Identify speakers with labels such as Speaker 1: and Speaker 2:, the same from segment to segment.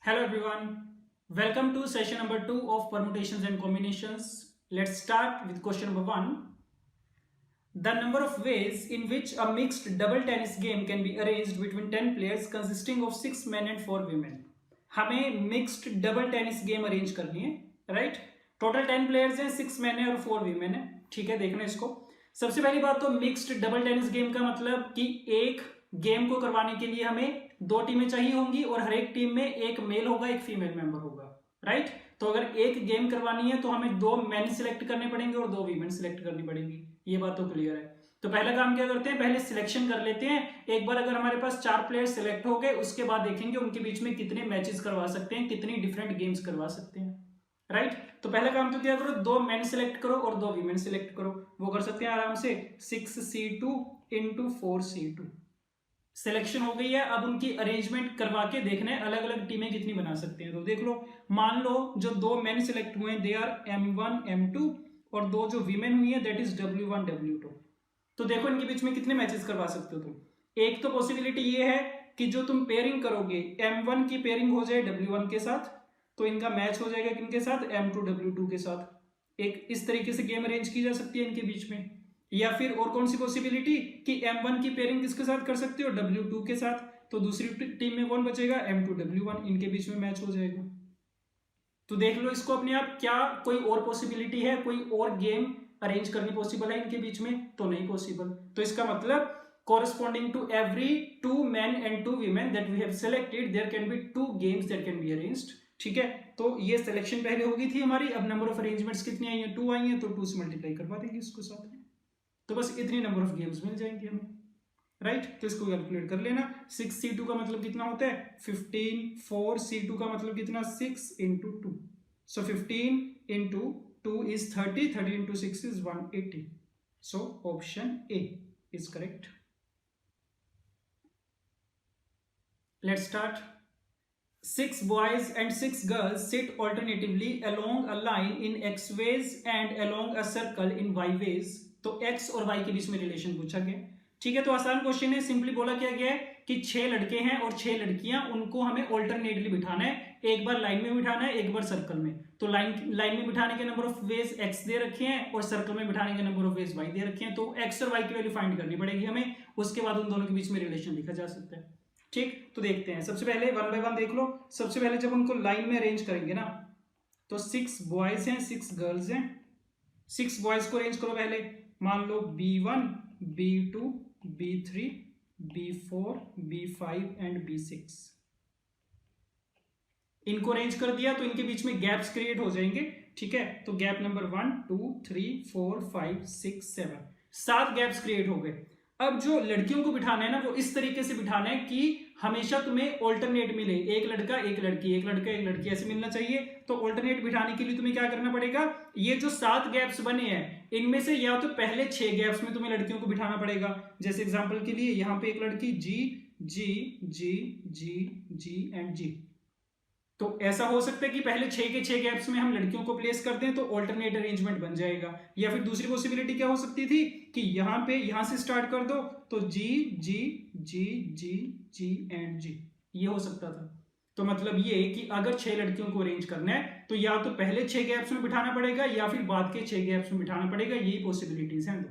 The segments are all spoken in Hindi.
Speaker 1: Hello everyone, welcome to session number 2 of permutations and combinations. Let's start with question number 1. The number of ways in which a mixed double tennis game can be arranged between 10 players consisting of 6 men and 4 women. हमें mixed double tennis game arrange करनी है, राइट। टोटल 10 प्लेयर्स हैं, 6 मैन है और 4 वीमेन है। ठीक है, देखना इसको। सबसे पहली बात तो मिक्स्ड डबल टेनिस गेम का मतलब कि एक गेम को करवाने के लिए हमें 2 टीमें चाहिए होंगी और हर एक टीम में एक मेल होगा, एक फीमेल मेंबर होगा, राइट। तो अगर एक गेम करवानी है तो हमें 2 मैन सिलेक्ट करने पड़ेंगे और 2 वीमेन सिलेक्ट करनी पड़ेंगी। ये बात तो क्लियर है। तो पहला काम क्या करते हैं, पहले सिलेक्शन कर लेते हैं। एक बार अगर हमारे पास 4 प्लेयर सिलेक्ट हो गए, उसके बाद देखेंगे उनके बीच में कितने मैचेस करवा सकते हैं, कितनी डिफरेंट गेम्स करवा सकते हैं, राइट। तो पहला काम तो क्या करो, 2 मैन सिलेक्ट करो और 2 वीमेन सिलेक्ट करो। वो कर सकते हैं आराम से 6c2 इंटू 4c2। सिलेक्शन हो गई है। अब उनकी अरेंजमेंट करवा के देखना है अलग अलग टीमें कितनी बना सकते हैं। तो देख लो, मान लो जो 2 मैन सिलेक्ट हुए हैं दे आर m1 m2 और 2 जो वीमेन हुई है दैट इज w1 w2। तो देखो इनके बीच में कितने मैचेस करवा सकते हो तुम। एक तो पॉसिबिलिटी ये है कि जो तुम पेयरिंग करोगे m1 की पेयरिंग हो जाए w1 के साथ, तो इनका मैच हो जाएगा किनके साथ, m2 w2 के साथ। एक इस तरीके से गेम अरेंज की जा सकती है इनके बीच में। या फिर और कौन सी पॉसिबिलिटी कि m1 की पेयरिंग किसके साथ कर सकते हो, w2 के साथ। तो दूसरी टीम में कौन बचेगा, m2 w1, इनके बीच में मैच हो जाएगा। तो देख लो इसको अपने आप, क्या कोई और पॉसिबिलिटी है, कोई और गेम अरेंज करनी पॉसिबल है इनके बीच में, तो नहीं पॉसिबल। तो इसका मतलब corresponding to every 2 men and 2 women that we have selected there can be 2 games that can be arranged। ठीक है, तो ये सिलेक्शन पहले हो गई थी हमारी। अब नंबर ऑफ अरेंजमेंट्स कितनी आई हैं, 2 आई हैं, तो 2 से मल्टीप्लाई करवा देंगे इसको साथ में। तो बस इतनी नंबर ऑफ गेम्स मिल जाएंगे हमें, राइट। तो इसको कैलकुलेट कर लेना। 6c2 का मतलब कितना होता है 15, 4c2 का मतलब कितना 6 into 2। So 15 into 2 is 30, 30 into 6 is 180। So option A is correct. Let's start. 6 boys and 6 girls sit alternatively along a line in x ways and along a circle in y ways। तो x और y के बीच में रिलेशन पूछा गया। ठीक है, तो आसान क्वेश्चन है। सिंपली बोला क्या गया है कि 6 लड़के हैं और 6 लड़कियां, उनको हमें ऑल्टरनेटली बिठाना है। एक बार लाइन में बिठाना है, एक बार सर्कल में। तो लाइन में बिठाने के नंबर ऑफ वेज x दे रखे हैं और सर्कल में बिठाने के नंबर ऑफ वेज y दे रखे हैं। तो x और y की वैल्यू फाइंड करनी पड़ेगी हमें, उसके बाद उन दोनों के बीच में रिलेशन लिखा जा सकता है। ठीक, तो देखते हैं। सबसे पहले 1 बाय 1 देख लो। सबसे पहले जब उनको लाइन में अरेंज करेंगे ना, तो 6 बॉयज हैं, 6 गर्ल्स हैं। 6 बॉयज को अरेंज करो पहले। मान लो b1, b2, b3, b4, b5 and b6। इनको अरेंज कर दिया तो इनके बीच में गैप्स क्रिएट हो जाएंगे। ठीक है, तो गैप नंबर 1 2 3 4 5 6 7, 7 गैप्स क्रिएट हो गए। अब जो लड़कियों को बिठाना है ना, वो इस तरीके से बिठाना है कि हमेशा तुम्हें ऑल्टरनेट मिले, एक लड़का एक लड़की, एक लड़का एक लड़की, ऐसे मिलना चाहिए। तो ऑल्टरनेट बिठाने के लिए तुम्हें क्या करना पड़ेगा, ये जो 7 गैप्स बने हैं इनमें से या तो पहले 6 गैप्स में तुम्हें लड़कियों को बिठाना पड़ेगा। जैसे एग्जांपल के लिए यहाँ पे एक लड़की जी जी जी जी जी एंड जी। तो ऐसा हो सकता है कि पहले 6 के 6 गैप्स में हम लड़कियों को प्लेस कर दें तो ऑल्टरनेट अरेंजमेंट बन जाएगा। या फिर दूसरी पॉसिबिलिटी क्या हो सकती थी कि यहां से स्टार्ट कर दो, तो जी जी जी जी जी एंड जी, ये हो सकता था। तो मतलब ये कि अगर 6 लड़कियों को अरेंज करना है तो या तो पहले 6 गैप्स में बिठाना पड़ेगा या फिर बाद के 6 गैप्स में बिठाना पड़ेगा। यही पॉसिबिलिटीज हैं दो।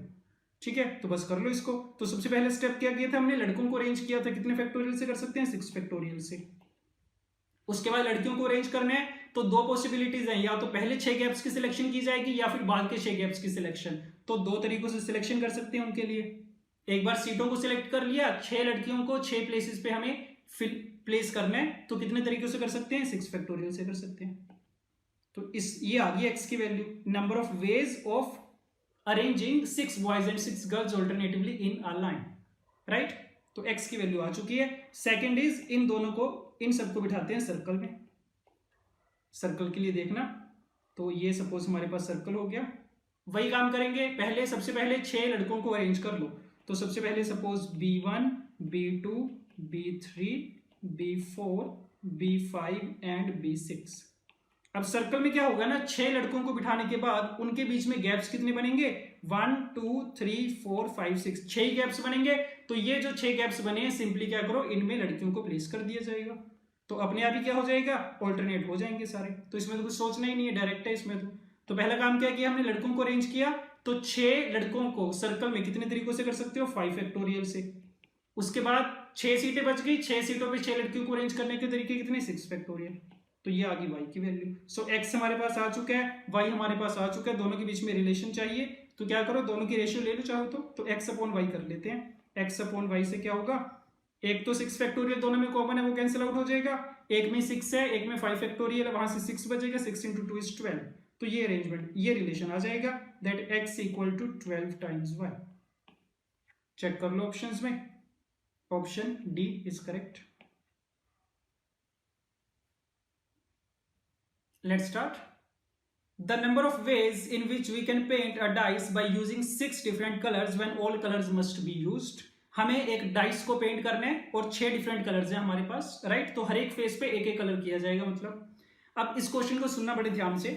Speaker 1: ठीक है, तो बस कर लो इसको। तो सबसे पहले स्टेप क्या किया था हमने, लड़कों को अरेंज किया था। कितने फैक्टोरियल से कर सकते हैं, 6 फैक्टोरियल से। उसके बाद लड़कियों को अरेंज करना है तो 2 पॉसिबिलिटीज हैं, या तो पहले 6 गैप्स की सिलेक्शन की जाएगी या फिर बाद के 6 गैप्स की सिलेक्शन। तो 2 तरीकों से सिलेक्शन कर सकते हैं उनके लिए। एक बार सीटों को सिलेक्ट कर लिया, 6 लड़कियों को 6 प्लेसेस पे हमें प्लेस करना है, तो कितने तरीकों से कर सकते हैं, 6 फैक्टोरियल से कर सकते हैं। तो ये आ गई x की value, number of ways of arranging 6 boys and 6 girls alternatively in a line, right. तो x की वैल्यू आ चुकी है। सेकेंड इज इन दोनों को, इन सबको बिठाते हैं सर्कल में। सर्कल के लिए देखना, तो ये सपोज हमारे पास सर्कल हो गया। वही काम करेंगे, पहले सबसे पहले 6 लड़कों को अरेंज कर लो। तो सबसे पहले suppose b1 b2 b3 b4 b5 and b6। अब सर्कल में क्या होगा ना, 6 लड़कों को बिठाने के बाद उनके बीच में गैप्स कितने बनेंगे, 1 2 3 4 5 6, 6 गैप्स बनेंगे। तो ये जो 6 गैप्स बने हैं, सिंपली क्या करो, इनमें लड़कियों को प्लेस कर दिया जाएगा। तो अपने आप ही क्या हो जाएगा, ऑल्टरनेट हो जाएंगे सारे। तो इसमें तो कुछ सोचना ही नहीं है, डायरेक्ट है इसमें तो पहला काम क्या किया हमने, लड़कों को अरेंज किया। तो 6 लड़कों को सर्कल में कितने तरीकों से कर सकते हो, 5 फैक्टोरियल से। उसके बाद 6 सीटें बच गई, 6 सीटों पे 6 लड़कियों को अरेंज करने के तरीके कितने, 6 फैक्टोरियल। तो ये आ गई y की वैल्यू। सो x हमारे पास आ चुका है, y हमारे पास आ चुका है, दोनों के बीच में रिलेशन चाहिए। तो क्या करो, दोनों की रेशियो ले लो चाहो तो x अपॉन वाई कर लेते हैं। x अपॉन वाई से क्या होगा, एक तो 6 फैक्टोरियल दोनों में कॉमन है, वो कैंसिल आउट हो जाएगा। एक में 6 है, एक में 5 फैक्टोरियल है, वहां से 6 बचेगा, 6 इंटू 2 इज 12। तो ये अरेंजमेंट, ये रिलेशन आ जाएगा, that x equal to 12 times y। Check कर लो ऑप्शंस में, option D is correct. Let's start. The number of ways in which we can paint a dice by using 6 different colors when all colors must be used. हमें एक डाइस को पेंट करना है और 6 डिफरेंट कलर्स हैं हमारे पास, राइट। तो हर एक फेस पे एक एक कलर किया जाएगा मतलब। अब इस क्वेश्चन को सुनना बड़े ध्यान से।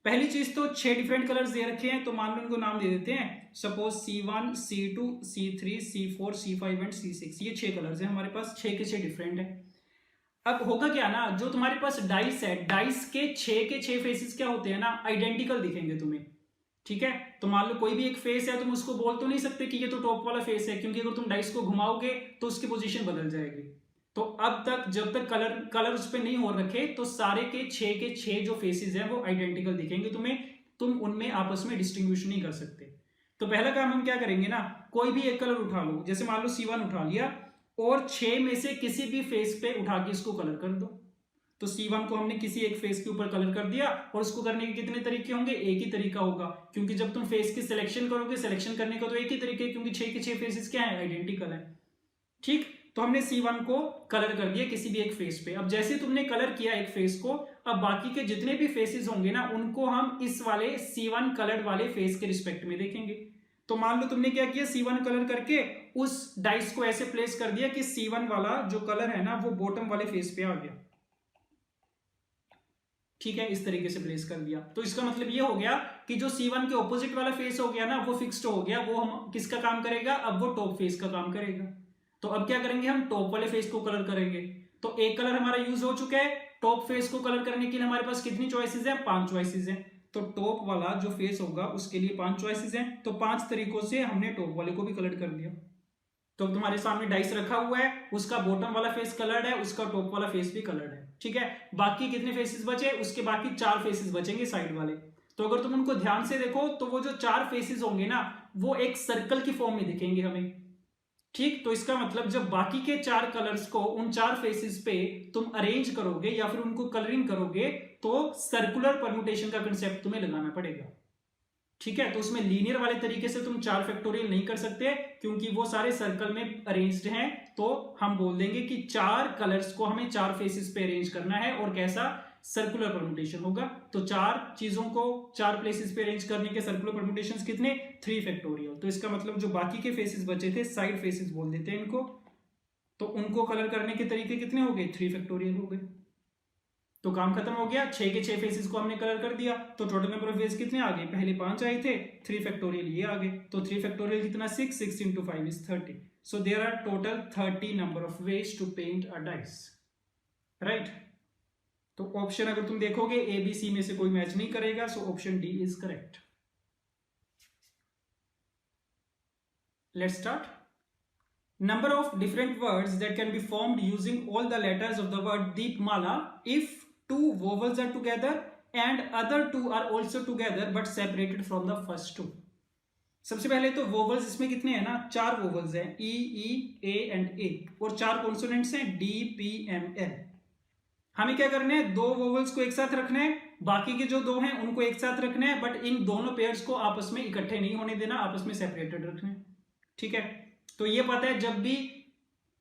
Speaker 1: पहली चीज तो 6 डिफरेंट कलर्स दे रखे हैं, तो मान लो इनको नाम दे देते हैं, suppose C1, C2, C3, C4, C5 and C6। ये 6 कलर्स हैं हमारे पास, 6 के 6 डिफरेंट है। अब होगा क्या ना, जो तुम्हारे पास डाइस है, डाइस के 6 के 6 फेसेस क्या होते हैं ना, आइडेंटिकल दिखेंगे तुम्हें, ठीक है। तो मान लो कोई भी एक फेस है, तुम उसको बोल तो नहीं सकते कि ये तो टॉप वाला फेस है, क्योंकि अगर तुम डाइस को घुमाओगे तो उसकी पोजीशन बदल जाएगी। तो अब तक जब तक कलर उस पर नहीं हो रखे, तो सारे के 6 जो फेसेस हैं वो आइडेंटिकल दिखेंगे तुम्हें, तुम उनमें आपस में डिस्टिंग्विश नहीं कर सकते। तो पहला काम हम क्या करेंगे ना, कोई भी एक कलर उठा लो, जैसे मान लो C1 उठा लिया, और 6 में से किसी भी फेस पे उठा के इसको कलर कर दो। तो C1 को हमने किसी एक फेस के ऊपर कलर कर दिया, और उसको करने के कितने तरीके होंगे, एक ही तरीका होगा, क्योंकि जब तुम फेस की सिलेक्शन करोगे, सिलेक्शन करने का तो एक ही तरीके, क्योंकि 6 के 6 फेसेस क्या है, आइडेंटिकल है, ठीक। तो हमने C1 को कलर कर दिया किसी भी एक फेस पे। अब जैसे तुमने कलर किया एक फेस को, अब बाकी के जितने भी फेसेस होंगे ना, उनको हम इस वाले C1 कलर्ड वाले फेस के रिस्पेक्ट में देखेंगे। तो मान लो तुमने क्या किया, C1 कलर करके उस डाइस को ऐसे प्लेस कर दिया कि C1 वाला जो कलर है ना, वो बॉटम वाले फेस पे आ गया, ठीक है, इस तरीके से प्लेस कर दिया। तो इसका मतलब ये हो गया कि जो C1 के ऑपोजिट वाला फेस हो गया ना, वो फिक्स्ड हो गया, वो हम किसका काम करेगा, अब वो टॉप फेस का काम करेगा। तो अब क्या करेंगे, हम टॉप वाले फेस को कलर करेंगे। तो एक कलर हमारा यूज हो चुका है, टॉप फेस को कलर करने के लिए हमारे पास कितनी चॉइसेस हैं, 5 चॉइसेस हैं। तो टॉप वाला जो फेस होगा उसके लिए 5 चॉइसेस हैं, तो 5 तरीकों से हमने टॉप वाले को भी कलर कर दिया। तो तुम्हारे सामने डाइस रखा हुआ है, उसका बॉटम वाला फेस कलर्ड है, उसका टॉप वाला फेस भी कलर्ड है, ठीक है। बाकी कितने फेसेस बचे, उसके बाकी 4 फेसेस बचेंगे साइड वाले। तो अगर तुम उनको ध्यान से देखो, तो वो जो 4 फेसेस होंगे ना, वो एक सर्कल की फॉर्म में दिखेंगे हमें, ठीक। तो इसका मतलब जब बाकी के 4 कलर्स को उन 4 फेसेस पे तुम अरेंज करोगे या फिर उनको कलरिंग करोगे, तो सर्कुलर परम्यूटेशन का कंसेप्ट तुम्हें लगाना पड़ेगा, ठीक है। तो उसमें लीनियर वाले तरीके से तुम 4 फैक्टोरियल नहीं कर सकते, क्योंकि वो सारे सर्कल में अरेंज्ड हैं। तो हम बोल देंगे कि 4 कलर्स को हमें 4 फेसेस पे अरेंज करना है, और कैसा, सर्कुलर परम्यूटेशन होगा। तो 4 चीजों को 4 प्लेसेस पे अरेंज करने के सर्कुलर परम्यूटेशंस कितने, 3 फैक्टोरियल। तो इसका मतलब जो बाकी के फेसेस बचे थे, साइड फेसेस बोल देते हैं इनको, तो उनको कलर करने के तरीके कितने हो गए, 3 फैक्टोरियल हो गए। तो काम खत्म हो गया, 6 के 6 फेसेस को हमने कलर कर दिया। तो टोटल नंबर ऑफ वेज कितने आ गए, पहले 5 आए थे, 3 फैक्टोरियल ये आ गए। तो 3 फैक्टोरियल कितना, 6 into 5 is 30। So there are total 30 number of ways to paint a dice, right. तो ऑप्शन अगर तुम देखोगे ए बी सी में से कोई मैच नहीं करेगा, so option D is correct. Let's start. Number of different words that can be formed using all the letters of the word Deepmala if 2 vowels are together and other 2 are also together but separated from the first 2. सबसे पहले तो वोवल्स इसमें कितने हैं ना, 4 वोवल्स हैं, ई ई ए एंड ए, और 4 कॉन्सोनेंट्स हैं, डी पी एम एल। हमें क्या करना है, 2 वोवल्स को एक साथ रखना है, बाकी के जो 2 हैं उनको एक साथ रखना है, बट इन दोनों पेयर्स को आपस में इकट्ठे नहीं होने देना, आपस में सेपरेटेड रखना है, ठीक है। तो ये पता है, जब भी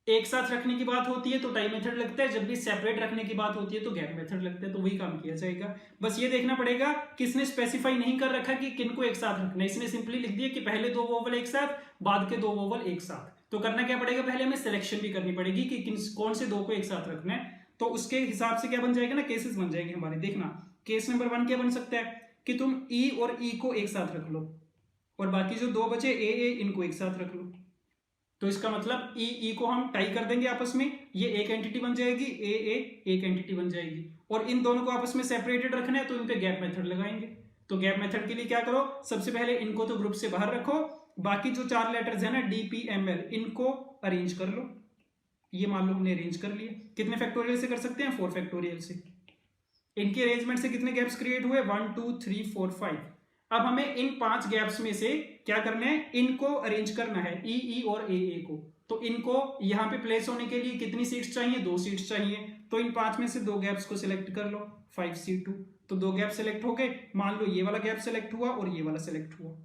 Speaker 1: एक साथ रखने की बात होती है तो टाई मेथड लगता है, जब भी सेपरेट रखने की बात होती है तो गैप मेथड लगता है। तो वही काम किया जाएगा। बस ये देखना पड़ेगा किसने स्पेसिफाई नहीं कर रखा कि किनको एक साथ रखना है। इसने सिंपली लिख दिया कि पहले 2 वोवल एक साथ, बाद के 2 वोवल एक साथ। तो करना क्या पड़ेगा, पहले हमें सिलेक्शन भी करनी पड़ेगी कि कौन से 2 को एक साथ रखना है। तो उसके हिसाब से क्या बन जाएगा ना, केसेस बन जाएंगे हमारे। देखना, केस नंबर 1 क्या बन सकता है कि तुम ई और ई को एक साथ रख लो, और बाकी जो 2 बचे ए इनको एक साथ रख लो, तो इसका मतलब ई को हम टाई कर देंगे आपस में, ये एक एंटिटी बन जाएगी, ए एक एंटिटी बन जाएगी, और इन दोनों को आपस में सेपरेटेड रखना है तो इन पे गैप मेथड लगाएंगे। तो गैप मेथड के लिए क्या करो, सबसे पहले इनको तो ग्रुप से बाहर रखो, बाकी जो 4 लेटर्स है ना DPML, इनको अरेंज कर लो। ये मान लो हमने अरेंज कर लिए। कितने फैक्टोरियल से कर सकते हैं, 4 फैक्टोरियल से। इनकी अरेंजमेंट से कितने गैप्स क्रिएट हुए, 1 2 3 4 5। अब हमें इन 5 गैप्स में से क्या करना है, इनको अरेंज करना है, ई और ए को। तो इनको यहां पे प्लेस होने के लिए कितनी सीट्स चाहिए, 2 सीट्स चाहिए। तो इन 5 में से 2 गैप्स को सिलेक्ट कर लो, 5C2। तो 2 गैप सिलेक्ट हो गए। मान लो ये वाला गैप सिलेक्ट हुआ और ये वाला सिलेक्ट हुआ।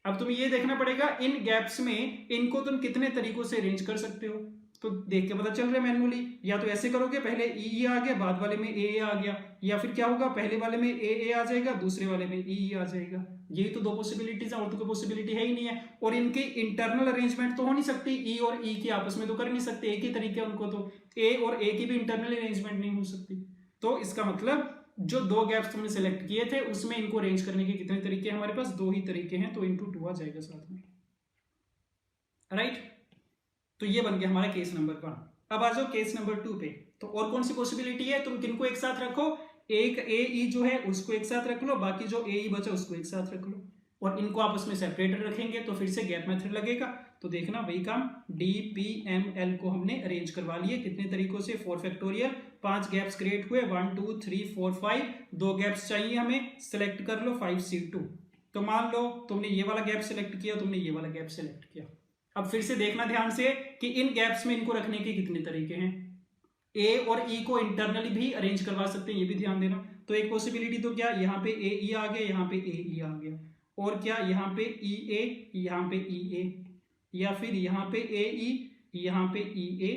Speaker 1: अब तुम्हें ये देखना पड़ेगा इन गैप्स में इनको तुम कितने तरीकों से अरेंज कर सकते हो। तो देख के पता चल रहा है मैनुअली, या तो ऐसे करोगे, पहले ई आ गया, बाद वाले में ए आ गया, या फिर क्या होगा, पहले वाले में ए आ जाएगा, दूसरे वाले में ई आ जाएगा। यही तो 2 पॉसिबिलिटीज है, और तो कोई पॉसिबिलिटी है ही नहीं है। और इनके इंटरनल अरेंजमेंट तो हो नहीं सकती, ई और ई की आपस में तो कर नहीं सकते, एक ही तरीके उनको, तो ए और ए की भी इंटरनल अरेंजमेंट नहीं हो सकती। तो इसका मतलब जो 2 गैप्स तुमने सेलेक्ट किए थे उसमें इनको अरेंज करने के कितने तरीके, हमारे पास 2 ही तरीके हैं, तो इंटू 2 आ जाएगा साथ में, राइट। तो ये बन गया हमारा केस नंबर 1। अब आ जाओ केस नंबर 2 पे। तो और कौन सी पॉसिबिलिटी है, तुम किनको एक साथ रखो, एक ए ई जो है उसको एक साथ रख लो, बाकी जो ए ई बचा उसको एक साथ रख लो, और इनको आपस में सेपरेटेड रखेंगे तो फिर से गैप मेथड लगेगा। तो देखना वही काम, DPML को हमने अरेंज करवा लिए कितने तरीकों से, 4 फैक्टोरियल, 5 गैप्स क्रिएट हुए, 1 2 3 4 5, 2 गैप्स चाहिए हमें, सेलेक्ट कर लो 5C2। तो मान लो तुमने ये वाला गैप सेलेक्ट किया, तुमने ये वाला गैप सेलेक्ट किया। अब फिर से देखना ध्यान से कि इन गैप्स में इनको रखने के कितने तरीके हैं। ए और ई को इंटरनली भी अरेंज करवा सकते हैं, ये भी ध्यान देना। तो एक पॉसिबिलिटी तो क्या, यहाँ पे ए ई आ गया, यहाँ पे ए ई आ गया, और क्या यहाँ पे ई ए, यहाँ पे ई ए, या फिर यहाँ पे ए ई, यहाँ पे ई ए,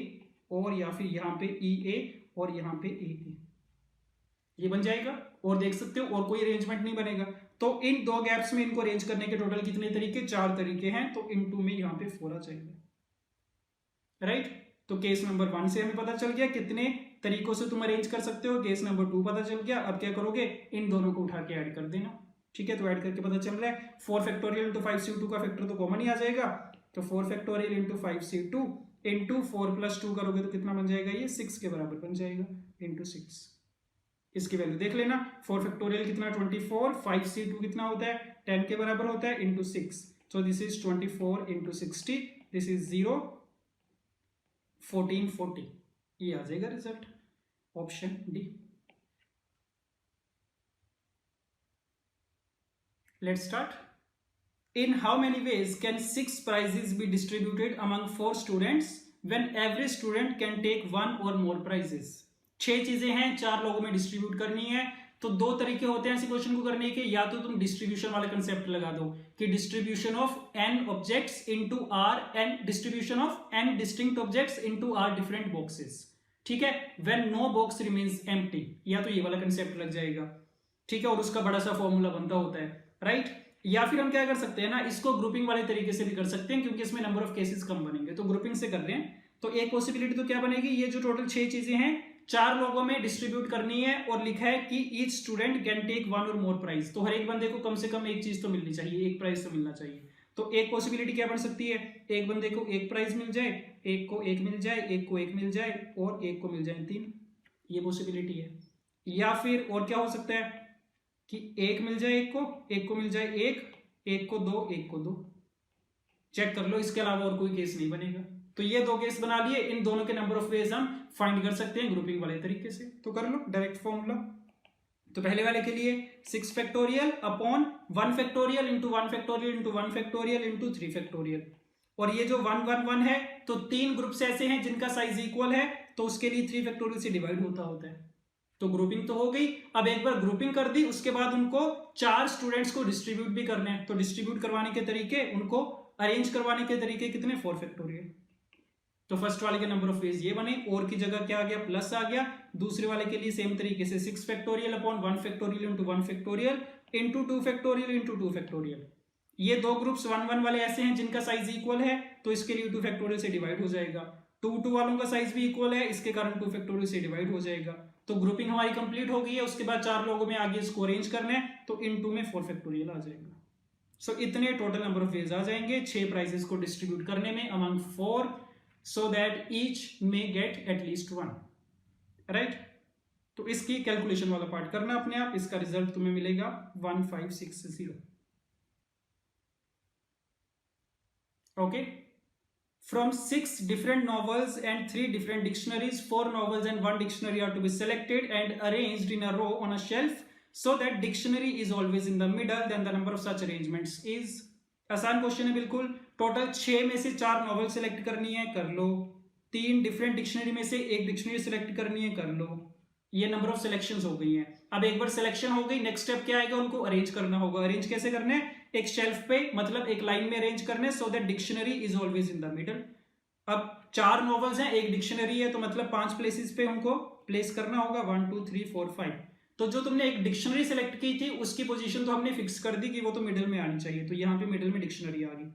Speaker 1: और या फिर यहाँ पे ई ए और यहाँ पे ए ए, ये बन जाएगा। और देख सकते हो और कोई अरेंजमेंट नहीं बनेगा। तो इन 2 गैप्स में इनको अरेंज करने के टोटल कितने तरीके, 4 तरीके हैं, तो इन 2 में यहाँ पे 4 आ जाएगा, राइट। तो केस नंबर 1 से हमें पता चल गया कितने तरीकों से तुम अरेंज कर सकते हो, केस नंबर 2 पता चल गया। अब क्या करोगे, इन दोनों को उठा के ऐड कर देना, ठीक है। तो ऐड करके पता चल रहा है 4 फैक्टोरियल इंटू 5C2 का फैक्टर तो कॉमन ही आ जाएगा, तो 4 factorial into 5C2 into 4 plus 2 करोगे तो कितना बन जाएगा, ये 6 के बराबर बन जाएगा, इंटू 6। इसकी वैल्यू देख लेना, 4 फैक्टोरियल कितना 24, 5C2 कितना होता है 10 के बराबर होता है, into 6। So this is 24 into 60, this is 0 1440, ये आ जाएगा result, option D. Let's start. In how many ways can 6 prizes be distributed among 4 students when every student can take 1 or more prizes? 6 चीजें हैं, 4 लोगों में डिस्ट्रीब्यूट करनी है। तो 2 तरीके होते हैं ऐसे क्वेश्चन को करने के, या तो तुम डिस्ट्रीब्यूशन वाला कंसेप्ट लगा दो कि distribution of n objects into r and distribution of n distinct objects into r different boxes, ठीक है, when no box remains empty, या तो ये वाला कंसेप्ट लग जाएगा, ठीक है, और उसका बड़ा सा फॉर्मूला बनता होता है, राइट। या फिर हम क्या कर सकते हैं ना, इसको ग्रुपिंग वाले तरीके से भी कर सकते हैं, क्योंकि इसमें नंबर ऑफ केसेस कम बनेंगे, तो ग्रुपिंग से कर रहे हैं। तो एक पॉसिबिलिटी तो क्या बनेगी, ये जो टोटल 6 चीजें हैं 4 लोगों में डिस्ट्रीब्यूट करनी है, और लिखा है कि ईच स्टूडेंट कैन टेक 1 और मोर प्राइज, तो हर एक बंदे को कम से कम एक चीज तो मिलनी चाहिए, एक प्राइज तो मिलना चाहिए। तो एक पॉसिबिलिटी क्या बन सकती है, एक बंदे को एक प्राइज मिल जाए, एक को एक मिल जाए, एक को एक मिल जाए, और एक को मिल जाए 3, ये पॉसिबिलिटी है। या फिर और क्या हो सकता है कि एक मिल जाए, एक को मिल जाए एक को 2, एक को 2, चेक कर लो, इसके अलावा और कोई केस नहीं बनेगा। तो ये 2 केस बना लिए, इन दोनों के नंबर ऑफ वेज हम फाइंड कर सकते हैं ग्रुपिंग वाले तरीके से। तो कर लो डायरेक्ट फॉर्मूला। तो पहले वाले के लिए 6 factorial upon 1 factorial into 1 factorial into 1 factorial into 3 factorial, और ये जो 1 1 1 है, तो 3 ग्रुप्स ऐसे हैं जिनका साइज इक्वल है, तो उसके लिए 3 फैक्टोरियल से डिवाइड होता है। तो ग्रुपिंग तो हो गई। अब एक बार ग्रुपिंग कर दी, उसके बाद उनको 4 स्टूडेंट्स को डिस्ट्रीब्यूट भी करने हैं, तो डिस्ट्रीब्यूट करवाने के तरीके, उनको अरेंज करवाने के तरीके कितने, 4 फैक्टोरियल। तो फर्स्ट वाले के नंबर ऑफ वेज ये बने, और की जगह क्या आ गया, प्लस आ गया। दूसरे वाले के लिए सेम तरीके से 6 factorial upon 1 factorial into 1 factorial into 2 factorial into 2 factorial. ये 2 ग्रुप्स 1 1 वाले ऐसे हैं जिनका साइज इक्वल है, तो इसके लिए 2 फैक्टोरियल से डिवाइड हो जाएगा। 2 2 वालों का साइज भी इक्वल है, इसके कारण 2 फैक्टोरियल से डिवाइड हो जाएगा। तो ग्रुपिंग हमारी कंप्लीट हो गई है। उसके बाद 4 लोगों में आगे इसको अरेंज करना है, तो इन 2 में 4 फैक्टोरियल आ जाएगा। सो इतने टोटल नंबर ऑफ वेज आ जाएंगे 6 प्राइजेस को डिस्ट्रीब्यूट करने में among 4, so that each may get at least 1, right. तो इसकी कैलकुलेशन वाला पार्ट करना अपने आप, इसका रिजल्ट तुम्हें मिलेगा 1560। Okay, from 6 different novels and 3 different dictionaries, 4 novels and 1 dictionary are to be selected and arranged in a row on a shelf so that dictionary is always in the middle, then the number of such arrangements is। आसान क्वेश्चन है बिल्कुल। टोटल 6 में से 4 नॉवल सेलेक्ट करनी है, कर लो। 3 डिफरेंट डिक्शनरी में से 1 डिक्शनरी सेलेक्ट करनी है, कर लो। ये नंबर ऑफ सिलेक्शंस हो गई हैं। अब एक बार सिलेक्शन हो गई, नेक्स्ट स्टेप क्या आएगा, उनको अरेंज करना होगा। अरेंज कैसे करने हैं, एक शेल्फ पे, मतलब एक लाइन में अरेंज करने, so that dictionary is always in the middle. अब 4 नॉवेल्स हैं, एक डिक्शनरी है, तो मतलब 5 प्लेसेस पे उनको प्लेस करना होगा, 1 2 3 4 5। तो जो तुमने एक डिक्शनरी सेलेक्ट की थी उसकी पोजीशन तो हमने फिक्स कर दी कि वो तो मिडिल में आनी चाहिए, तो यहाँ पे मिडिल में डिक्शनरी आ गई।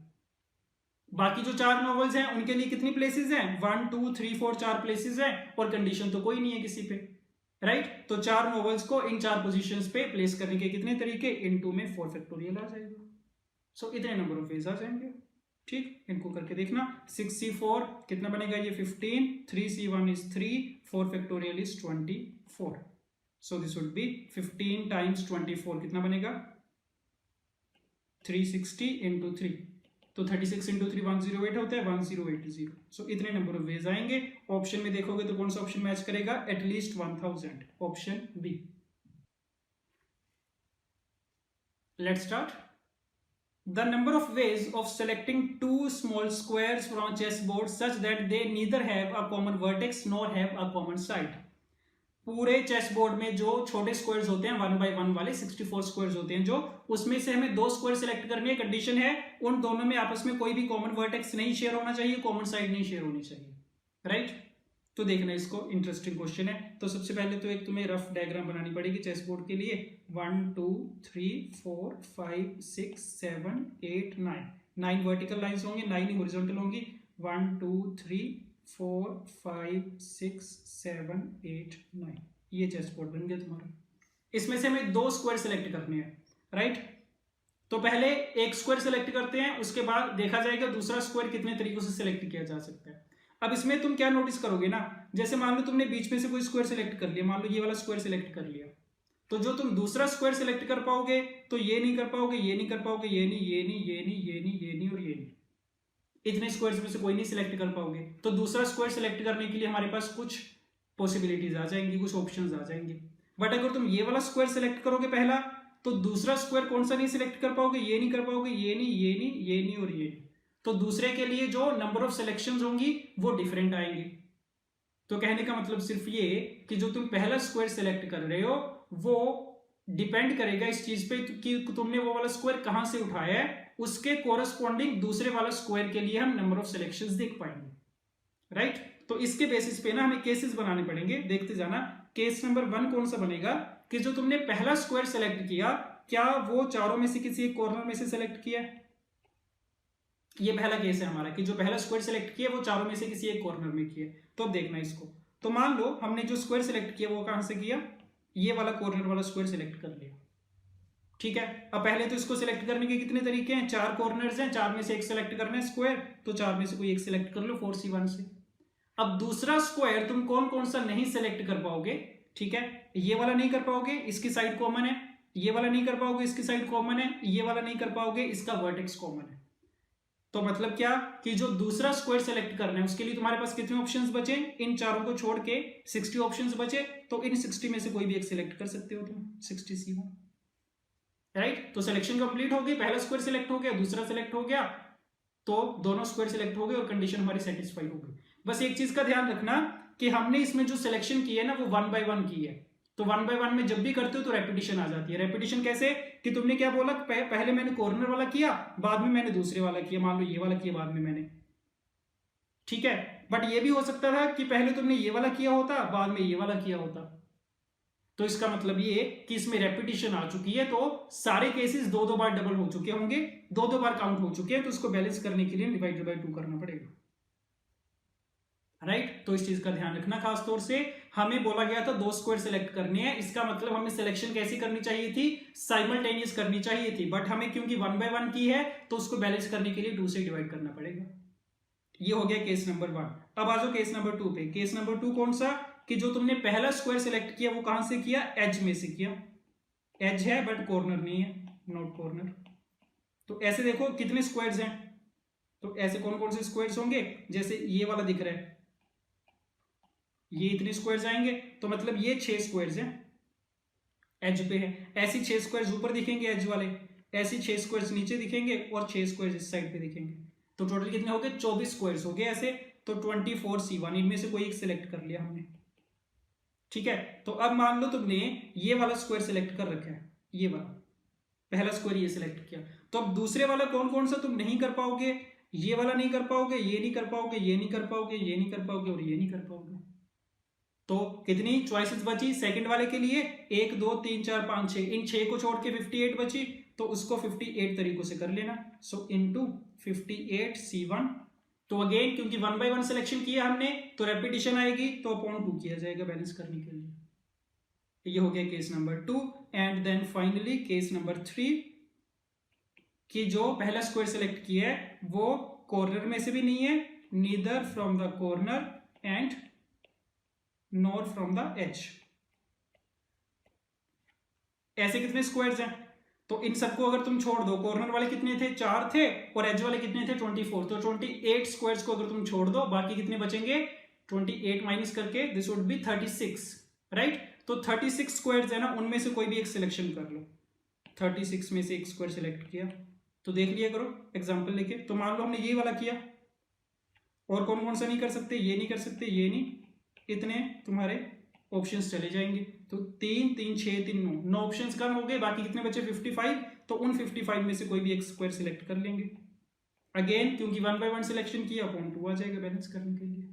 Speaker 1: बाकी जो 4 नॉवेल्स हैं उनके लिए कितनी प्लेसेस हैं, 1 2 3 4 4 प्लेसेस हैं, और कंडीशन तो कोई नहीं है किसी पे, राइट। तो 4 नॉवेल्स को इन 4 पोजीशंस पे प्लेस करने के कितने तरीके, इन 2 में 4 फैक्टोरियल आ जाएगा। सो इतने नंबर ऑफ वेज आ जाएंगे, ठीक। इनको करके देखना। 6c4 कितना बनेगा, ये 15, 3c1 is 3, 4 factorial is 24। So this would be 15 times 24 कितना बनेगा, 360 इंटू 3, तो 36 इंटू 3 108 होता है, 1080। सो इतने नंबर ऑफ वेज आएंगे। ऑप्शन में देखोगे तो कौन सा ऑप्शन मैच करेगा, at least 1000, option B. Let's start. The number of ways of selecting 2 small squares from a chessboard such that they neither have a common vertex nor have a common side। पूरे चेस बोर्ड में जो छोटे स्क्वायर्स होते हैं 1 by 1 वाले 64 स्क्वायर्स होते हैं, जो उसमें से हमें 2 स्क्वायर सेलेक्ट करनी है। कंडीशन है उन दोनों में आपस में कोई भी कॉमन वर्टेक्स नहीं शेयर होना चाहिए, कॉमन साइड नहीं शेयर होनी चाहिए, राइट। तो देखना इसको, इंटरेस्टिंग क्वेश्चन है। तो सबसे पहले तो एक तुम्हें रफ डायग्राम बनानी पड़ेगी चेस बोर्ड के लिए। 1 2 3 4 5 6 7 8 9 वर्टिकल लाइंस होंगी, 9 ही हॉरिजॉन्टल होंगी। 1 2 3 4 5 6 7 8 9, ये चेस बोर्ड बन गया तुम्हारा। इसमें से हमें 2 स्क्वायर सेलेक्ट करने हैं, राइट। तो पहले एक स्क्वायर सेलेक्ट करते हैं, उसके बाद देखा जाएगा दूसरा स्क्वायर कितने तरीकों से सेलेक्ट किया जा सकता है। अब इसमें तुम क्या नोटिस करोगे ना, जैसे मान लो तुमने बीच में से कोई स्क्वायर सेलेक्ट कर लिया, मान लो ये वाला स्क्वायर सेलेक्ट कर लिया, तो जो तुम दूसरा स्क्वायर सेलेक्ट कर पाओगे तो ये नहीं कर पाओगे, ये नहीं कर पाओगे, ये नहीं, ये नहीं, ये नहीं, ये नहीं, ये नहीं और ये नहीं, इतने स्क्वायर्स में से कोई नहीं सिलेक्ट कर पाओगे। तो दूसरा स्क्वायर सेलेक्ट करने के लिए हमारे पास कुछ पॉसिबिलिटीज आ जाएंगी, कुछ ऑप्शंस आ जाएंगे। बट अगर तुम ये वाला स्क्वायर सेलेक्ट करोगे पहला, तो दूसरा स्क्वायर कौन सा नहीं सिलेक्ट कर पाओगे, ये नहीं कर पाओगे, ये नहीं, ये नहीं, ये नहीं और ये नहीं। तो दूसरे के लिए जो नंबर ऑफ सिलेक्शंस होंगी वो डिफरेंट आएंगी। तो कहने का मतलब सिर्फ ये कि जो तुम पहला स्क्वायर सेलेक्ट कर रहे हो वो डिपेंड करेगा इस चीज पे कि तुमने वो वाला स्क्वायर कहां से उठाया है, उसके कोरस्पॉन्डिंग दूसरे वाला स्क्वायर के लिए हम नंबर ऑफ सिलेक्शंस देख पाएंगे, राइट। तो इसके बेसिस पे ना हमें केसेस बनाने पड़ेंगे, देखते जाना। केस नंबर 1 कौन सा बनेगा कि जो तुमने पहला स्क्वायर सेलेक्ट किया, क्या वो चारों में से किसी एक कॉर्नर में से सेलेक्ट किया। ये पहला केस है हमारा कि जो पहला स्क्वायर सेलेक्ट किया वो चारों में से किसी एक कॉर्नर में किया। तो अब देखना इसको, तो मान लो हमने जो स्क्वायर सेलेक्ट किया वो कहां से किया, ये वाला कॉर्नर वाला स्क्वायर सेलेक्ट कर लिया, ठीक है। अब पहले तो इसको सिलेक्ट करने के कितने तरीके हैं, 4 कॉर्नर्स हैं, 4 में से एक सिलेक्ट करना है स्क्वायर, तो 4 में से कोई एक सिलेक्ट कर लो 4c1 से। अब दूसरा स्क्वायर तुम कौन कौन सा नहीं सिलेक्ट कर पाओगे, ठीक है। ये वाला नहीं कर पाओगे, इसकी साइड कॉमन है। ये वाला नहीं कर पाओगे, इसकी साइड कॉमन है। ये वाला नहीं कर पाओगे, इसका वर्टेक्स कॉमन है। तो मतलब क्या कि जो दूसरा स्क्वायर सेलेक्ट करना है उसके लिए तुम्हारे पास कितने ऑप्शंस बचे, इन चारों को छोड़ के 60 ऑप्शंस बचे। तो इन 60 में से कोई भी एक सिलेक्ट कर सकते हो तुम, 60c1, राइट। तो सिलेक्शन कंप्लीट हो गई, पहला स्क्वायर सिलेक्ट हो गया, दूसरा सिलेक्ट हो गया, तो दोनों स्क्वायर सिलेक्ट हो गए और कंडीशन हमारी सेटिस्फाई हो गई। बस एक चीज का ध्यान रखना कि हमने इसमें जो सिलेक्शन की है ना वो 1 by 1 की है। तो 1 by 1 में जब भी करते हो तो रेपिटेशन आ जाती है। रेपिटेशन कैसे कि तुमने क्या बोला, पहले मैंने कॉर्नर वाला किया, बाद में मैंने दूसरे वाला किया, मान लो ये वाला किया बाद में मैंने, ठीक है। बट ये भी हो सकता था कि पहले तुमने ये वाला किया होता, बाद में ये वाला किया होता। तो इसका मतलब ये कि इसमें रेपिटेशन आ चुकी है, तो सारे केसेस 2-2 बार डबल हो चुके होंगे, 2-2 बार काउंट हो चुके हैं, तो इसको बैलेंस करने के लिए डिवाइडेड बाय 2 करना पड़ेगा, राइट। तो इस चीज का ध्यान रखना खास तौर से। हमें बोला गया था 2 स्क्वायर सिलेक्ट करने हैं, इसका मतलब हमें सिलेक्शन कैसी करनी चाहिए थी, साइमल्टेनियस करनी चाहिए थी, बट हमें क्योंकि 1 by 1 की है तो उसको बैलेंस करने के लिए 2 से डिवाइड करना पड़ेगा। ये हो गया केस नंबर 1। अब आ जाओ केस नंबर 2 पे। केस नंबर 2 कौन सा, कि जो तुमने पहला स्क्वायर सिलेक्ट किया वो कहां से किया, एज में से किया। एज है बट कॉर्नर नहीं है, नॉट कॉर्नर। तो ऐसे देखो कितने स्क्वायर्स हैं, तो ऐसे कौन कौन से स्क्वायर्स होंगे, जैसे ये वाला दिख रहा है, ये इतने स्क्वायर्स आएंगे, तो मतलब ये 6 स्क्वायर्स हैं, एज पे है। ऐसी 6 स्क्वायर्स ऊपर दिखेंगे एज वाले, ऐसी 6 स्क्वायर्स नीचे दिखेंगे और 6 स्क्वायर्स इस साइड पे दिखेंगे। तो टोटल कितने हो गए, 24 स्क्वायर्स हो गए ऐसे। तो 24C1, इनमें से कोई एक सिलेक्ट कर लिया हमने, ठीक है। तो अब मान लो तुमने ये वाला स्क्वायर सिलेक्ट कर रखा है, ये वाला पहला स्क्वायर ये सिलेक्ट किया, तो अब दूसरे वाला कौन कौन सा तुम नहीं कर पाओगे, ये वाला नहीं कर पाओगे, ये नहीं कर पाओगे, ये नहीं कर पाओगे, ये नहीं कर पाओगे और ये नहीं कर पाओगे। तो कितनी चॉइसेस बची सेकंड वाले के लिए, 1 2 3 4 5 6, इन 6 को छोड़ के 58 बची, तो उसको 58 तरीकों से कर लेना। सो इनटू 58C1। तो अगेन क्योंकि 1 by 1 सिलेक्शन किया हमने तो रेपिटेशन आएगी, तो अपॉन 2 किया जाएगा बैलेंस करने के लिए। ये हो गया case number 2। And then finally case number 3, कि जो पहला स्क्वायर सिलेक्ट किया है वो कॉर्नर में से भी नहीं है, neither from the corner and nor from the edge. ऐसे कितने स्क्वायर्स हैं, तो इन सबको अगर तुम छोड़ दो, कॉर्नर वाले कितने थे, 4 थे, और एज वाले कितने थे, 24, तो 28 स्क्वायर्स को अगर तुम छोड़ दो, बाकी कितने बचेंगे, 28 माइनस करके दिस वुड बी 36, राइट। तो 36 स्क्वायर्स है ना, उनमें से कोई भी एक सिलेक्शन कर लो। 36 में से एक स्क्वायर सिलेक्ट किया, तो देख लिया करो एग्जाम्पल लेके। तो मान लो हमने ये वाला किया, और कौन कौन सा नहीं कर सकते, ये नहीं कर सकते, ये नहीं, इतने तुम्हारे ऑप्शंस चले जाएंगे। तो 3 3 6 3 9, 9 ऑप्शंस कम हो गए, बाकी कितने बचे, 55। तो उन 55 में से कोई भी एक स्क्वायर सिलेक्ट कर लेंगे। अगेन क्योंकि 1 by 1 सिलेक्शन किया, अपॉन 2 आ जाएगा बैलेंस करने के लिए,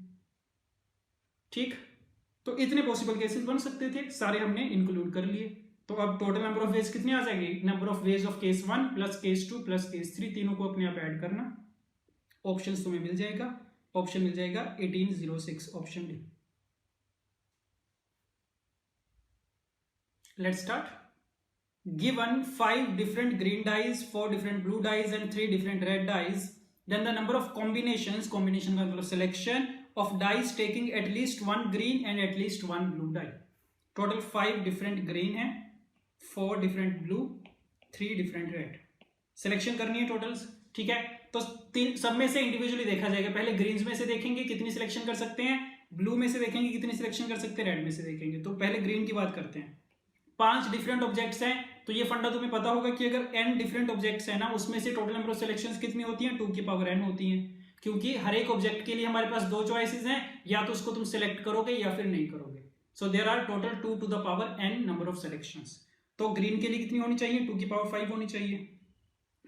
Speaker 1: ठीक। तो इतने पॉसिबल केसेस बन सकते थे, सारे हमने इंक्लूड कर लिए। तो अब टोटल नंबर ऑफ वेज कितनी आ जाएगी, number of ways of case 1 plus case 2 plus case 3, तीनों को अपने आप ऐड करना। ऑप्शंस तुम्हें मिल जाएगा, ऑप्शन मिल जाएगा 1806, option D. Let's start. Given 5 different green dyes, 4 different blue dyes and 3 different red dyes, then the number of combinations, combination का मतलब selection of dyes taking at least 1 green and at least 1 blue dye. Total 5 different green है, 4 different blue, 3 different red. Selection करनी है totals, ठीक है। तो सब में से इंडिविजुअली देखा जाएगा। पहले ग्रीन्स में से देखेंगे कितनी सिलेक्शन कर सकते हैं, ब्लू में से देखेंगे कितनी सिलेक्शन कर सकते हैं, रेड में से देखेंगे। तो पहले ग्रीन की बात करते हैं। 5 डिफरेंट ऑब्जेक्ट्स हैं, तो ये फंडा तुम्हें पता होगा कि अगर n डिफरेंट ऑब्जेक्ट्स हैं ना, उसमें से टोटल नंबर ऑफ सिलेक्शंस कितनी होती हैं, 2 की पावर n होती हैं। क्योंकि हर एक ऑब्जेक्ट के लिए हमारे पास 2 चॉइसेस हैं, या तो उसको तुम सिलेक्ट करोगे या फिर नहीं करोगे। So there are total 2 to the power n number of selections. तो ग्रीन के लिए कितनी होनी चाहिए, 2 की पावर 5 होनी चाहिए।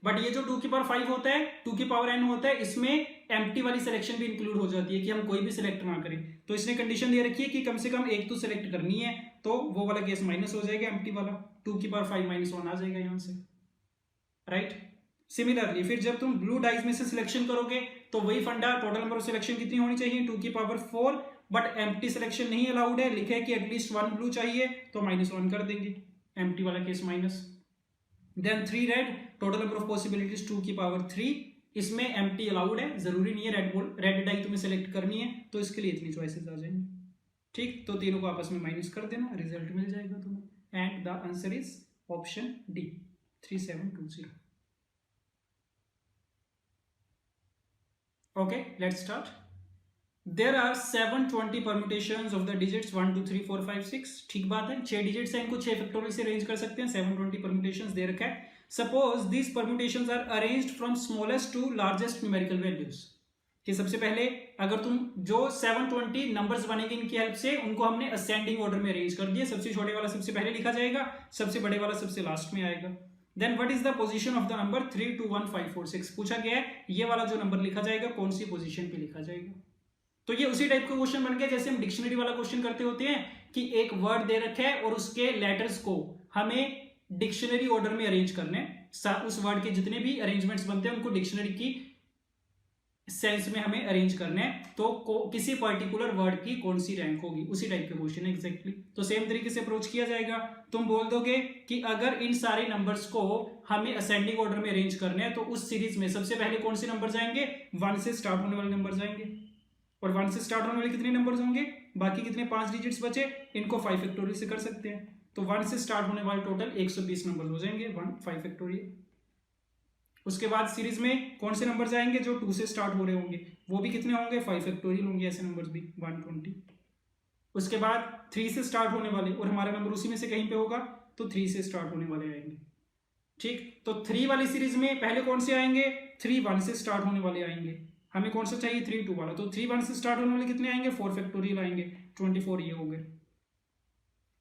Speaker 1: बट ये जो 2 की पावर 5 होता है, 2 की पावर n होता है, इसमें एम्प्टी वाली सिलेक्शन भी इंक्लूड हो जाती है कि हम कोई भी सिलेक्ट ना करें। तो इसने कंडीशन दे रखी है कि कम से कम एक तो सिलेक्ट करनी है, तो वो वाला केस माइनस हो जाएगा, एम्प्टी वाला 2 की पावर 5 माइनस 1 आ जाएगा यहां से, राइट। सिमिलरली फिर जब तुम ब्लू डाइज में से सिलेक्शन करोगे, तो वही फंडा, टोटल नंबर ऑफ सिलेक्शन कितनी होनी चाहिए, 2 की पावर 4, बट एम्प्टी सिलेक्शन नहीं अलाउड है, लिखे कि एटलीस्ट 1 ब्लू चाहिए, तो -1 कर देंगे, एम्प्टी वाला case minus. Then 3 red, total number of possibilities 2 की पावर 3, इसमें एम्प्टी अलाउड है, जरूरी नहीं है रेड डाई तुम्हें सेलेक्ट करनी है, तो इसके लिए इतनी चॉइसेस आ जाएंगी, ठीक। तो तीनों को आपस में माइनस कर देना, रिजल्ट मिल जाएगा तुम्हें। And the answer is option D, 3720। Okay, let's start. There are 720 permutations of the digits 1 2 3 4 5 6। ठीक बात है, 6 डिजिट्स हैं, इनको 6 फैक्टोरियल से अरेंज कर सकते हैं। 720 परम्यूटेशंस दे रखा है। Suppose these permutations are arranged from smallest to largest numerical values. कि सबसे पहले अगर तुम जो 720 नंबर्स बनेंगे इनकी हेल्प से, उनको हमने असेंडिंग ऑर्डर में अरेंज कर दिया। सबसे छोटे वाला सबसे पहले लिखा जाएगा, सबसे बड़े वाला सबसे लास्ट में आएगा। Then what is the position of the number 3 2 1 5 4 6। पूछा गया है ये वाला जो नंबर लिखा जाएगा कौन सी पोजीशन पे लिखा जाएगा। तो ये उसी टाइप का क्वेश्चन बन गया जैसे हम डिक्शनरी वाला क्वेश्चन करते होते हैं कि एक वर्ड दे रखा है और उसके लेटर्स को हमें डिक्शनरी ऑर्डर में अरेंज करने, उस वर्ड के जितने भी अरेंजमेंट्स बनते हैं उनको डिक्शनरी की सेंस में हमें अरेंज करना है, तो किसी पर्टिकुलर वर्ड की कौन सी रैंक होगी, उसी टाइप के क्वेश्चन है एग्जैक्टली। तो सेम तरीके से अप्रोच किया जाएगा। तुम बोल दोगे कि अगर इन सारे नंबर्स को हमें असेंडिंग ऑर्डर में अरेंज करने हैं तो उस सीरीज में सबसे पहले कौन से नंबर जाएंगे, 1 से स्टार्ट होने वाले नंबर जाएंगे। और 1 से स्टार्ट होने वाले कितने नंबर्स होंगे, बाकी कितने 5 डिजिट्स बचे, इनको 5 फैक्टोरियल से कर सकते हैं। तो 1 से स्टार्ट होने वाले टोटल 120 नंबर हो जाएंगे, 5 फैक्टोरियल। उसके बाद सीरीज में कौन से नंबर आएंगे, जो 2 से स्टार्ट हो रहे होंगे, वो भी कितने होंगे, 5 फैक्टोरियल होंगे, ऐसे नंबर्स भी 120। उसके बाद 3 से स्टार्ट होने वाले, और हमारा नंबर उसी में से कहीं पे होगा, तो 3 से स्टार्ट होने वाले आएंगे। ठीक, तो 3 वाली सीरीज में पहले कौन से आएंगे, 3 1 से स्टार्ट होने वाले आएंगे। हमें कौन सा चाहिए, 3 2 वाला, तो 3 1 से स्टार्ट होने वाले कितने आएंगे, 4 फैक्टोरियल आएंगे, 24 ये हो गए।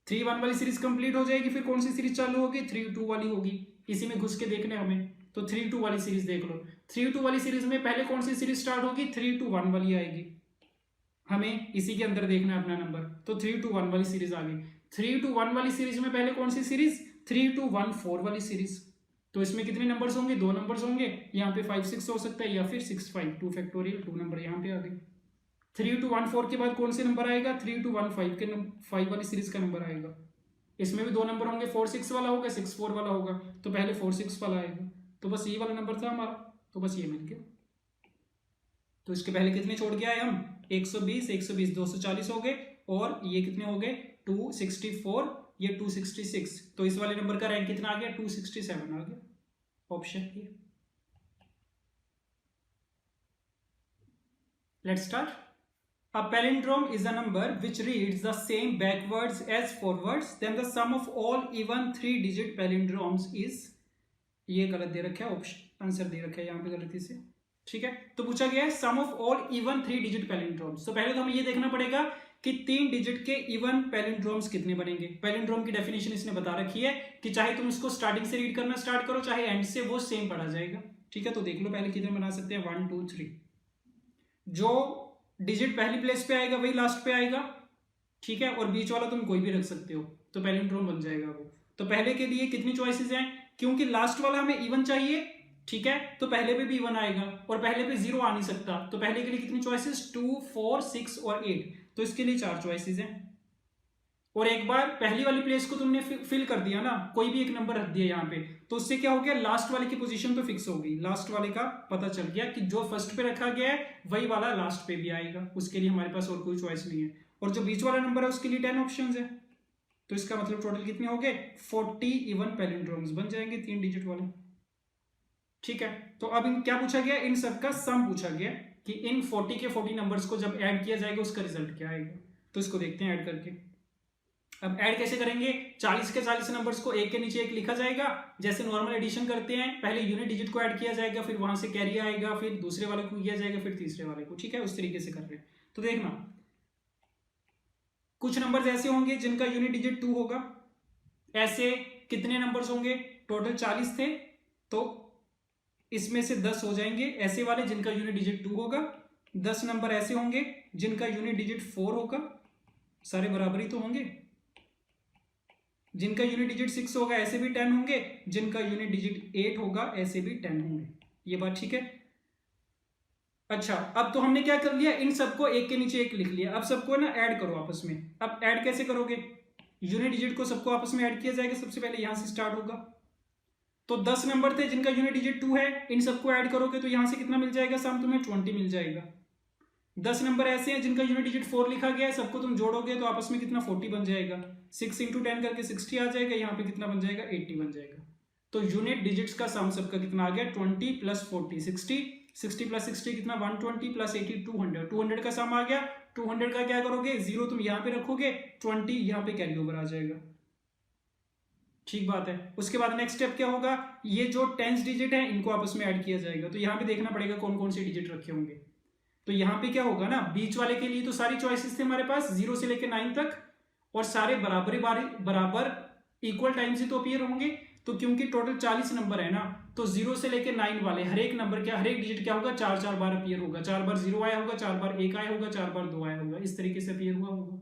Speaker 1: 3 1 वाली सीरीज कंप्लीट हो जाएगी, फिर कौन सी सीरीज चालू होगी, 3 2 वाली होगी। इसी में घुस के देखने हमें, तो 3 2 वाली सीरीज देख लो। 3 2 वाली सीरीज में पहले कौन सी सीरीज स्टार्ट होगी, 3 2 1 वाली आएगी। हमें इसी के अंदर देखना है अपना नंबर, तो 3 2 1 वाली सीरीज आ गई। 3 2 1 वाली सीरीज में पहले कौन सी सीरीज, 3 2 1 4 वाली सीरीज। तो इसमें कितने नंबर्स होंगे, 2 नंबर्स होंगे, यहाँ पे 5 6 हो सकता है, या फिर 6 5, 2 फैक्टोरियल, 2 नंबर यहाँ पे आ गए। 3 2 1 4 के बाद कौन से नंबर आएगा, 3 2 1 5 के 5 वाली सीरीज का नंबर आएगा। इसमें भी 2 नंबर होंगे, 4 6 वाला होगा, 6 4 वाला होगा, तो पहले 4 6 वाला आएगा। तो बस ये वाला नंबर था हमारा, तो बस ये मिल गया। तो इसके पहले कितने छोड़ के आए हम, 120 120 240 हो गए, और ये कितने हो गए, 264, ये 266। तो इस वाले नंबर का रैंक कितना आ गया, 267 आ गया, option A. Let's start. A palindrome is a number which reads the same backwards as forwards. Then the sum of all even 3-digit palindromes is, ये गलत दे रखा है, ऑप्शन आंसर दे रखा है यहाँ पे गलती से। ठीक है, तो पूछा गया है सम ऑफ ऑल इवन 3-digit पैलिंड्रोम्स। तो पहले तो हमें ये देखना पड़ेगा कि 3 डिजिट के इवन पैलिंड्रोम्स कितने बनेंगे। पैलिंड्रोम की डेफिनेशन इसने बता रखी है कि चाहे तुम उसको स्टार्टिंग से रीड करना स्टार्ट करो, चाहे एंड से, वो सेम पढ़ा जाएगा। ठीक है, तो देख लो पहले कितने बना सकते हैं, 1 2 3। जो डिजिट पहली प्लेस पे आएगा वही लास्ट पे आएगा। ठीक है, और बीच वाला तुम कोई भी रख सकते हो, तो पैलिंड्रोम बन जाएगा वो। तो पहले के लिए कितनी चॉइसेस हैं, क्योंकि लास्ट वाला हमें इवन चाहिए, ठीक है, तो पहले पे भी इवन आएगा, और पहले पे 0 आ नहीं सकता, तो पहले के लिए कितनी चॉइसेस, 2 4 6 और 8, तो इसके लिए 4 चॉइसेस हैं। और एक बार पहली वाली प्लेस को तुमने फिल कर दिया ना, कोई भी एक नंबर रख दिया यहाँ पे, तो उससे क्या हो गया, लास्ट वाले की पोजीशन तो फिक्स हो गई, लास्ट वाले का पता चल गया कि जो फर्स्ट पे रखा गया है वही वाला लास्ट पे भी आएगा। उसके लिए हमारे पास और कोई चॉइस नहीं है। और जो बीच वाला नंबर है उसके लिए 10 ऑप्शंस है। तो इसका मतलब टोटल कितने हो गए, 40 इवन पैलिंड्रोम्स बन जाएंगे 3 डिजिट वाले। ठीक है, तो अब इन क्या पूछा गया, इन सबका सम पूछा गया कि इन 40 के 40 नंबर्स को जब ऐड किया जाएगा उसका रिजल्ट क्या आएगा। तो इसको देखते हैं ऐड करके। अब ऐड कैसे करेंगे, 40 के 40 नंबर्स को एक के नीचे एक लिखा जाएगा, जैसे नॉर्मल एडिशन करते हैं। पहले यूनिट डिजिट को ऐड किया जाएगा, फिर वहां से कैरी आएगा, फिर दूसरे वाले को किया जाएगा, फिर तीसरे वाले को। ठीक है, उस तरीके से कर रहे हैं। तो देखना, कुछ नंबर्स ऐसे होंगे जिनका यूनिट डिजिट 2 होगा। ऐसे कितने नंबर्स होंगे, टोटल 40 थे, तो इसमें से 10 हो जाएंगे ऐसे वाले जिनका यूनिट डिजिट 2 होगा। 10 नंबर ऐसे होंगे जिनका यूनिट डिजिट 4 होगा, सारे बराबरी तो होंगे। जिनका यूनिट डिजिट 6 होगा ऐसे भी 10 होंगे, जिनका यूनिट डिजिट 8 होगा ऐसे भी 10 होंगे। ये बात ठीक है। अच्छा, अब तो हमने क्या कर लिया, इन सबको एक के नीचे एक लिख लिया। अब सबको ना ऐड करो आपस में। अब ऐड कैसे करोगे, यूनिट डिजिट को सबको आपस में ऐड किया जाएगा। सबसे पहले यहां से स्टार्ट होगा, तो 10 नंबर थे जिनका यूनिट डिजिट 2 है, इन सबको ऐड करोगे तो यहां से कितना मिल जाएगा, सम तुम्हें 20 मिल जाएगा। 10 नंबर ऐसे हैं जिनका यूनिट डिजिट 4 लिखा गया है, सबको तुम जोड़ोगे तो आपस में कितना 40 बन जाएगा। 6 × 10 करके 60 आ जाएगा, यहाँ पे कितना बन जाएगा 80 बन जाएगा। तो यूनिट डिजिट्स का सम सबका कितना आ गया, 20 + 40 60, 60 + 60 कितना 120 + 80 200, 200 का सम आ गया। 200 का क्या करोगे, 0 तुम यहाँ पे रखोगे, 20 यहाँ पे कैरी ओवर आ जाएगा। ठीक बात है। उसके बाद नेक्स्ट स्टेप क्या होगा, ये जो 10 डिजिट है इनको आपस में ऐड किया जाएगा। तो यहाँ पे देखना पड़ेगा कौन कौन से डिजिट रखे होंगे। तो यहाँ पे क्या होगा ना, बीच वाले के लिए तो सारी चॉइसेस थे हमारे पास 0 से लेकर 9 तक, और सारे बराबर इक्वल टाइम्स ही तो अपीयर होंगे। तो क्योंकि टोटल 40 नंबर है ना, तो 0 से लेकर 9 वाले हर एक नंबर क्या, हर एक डिजिट क्या होगा, 4 बार अपीयर होगा। 4 बार 0 आया होगा, 4 बार 1 आया होगा, 4 बार 2 आया होगा, इस तरीके से अपीयर हुआ होगा।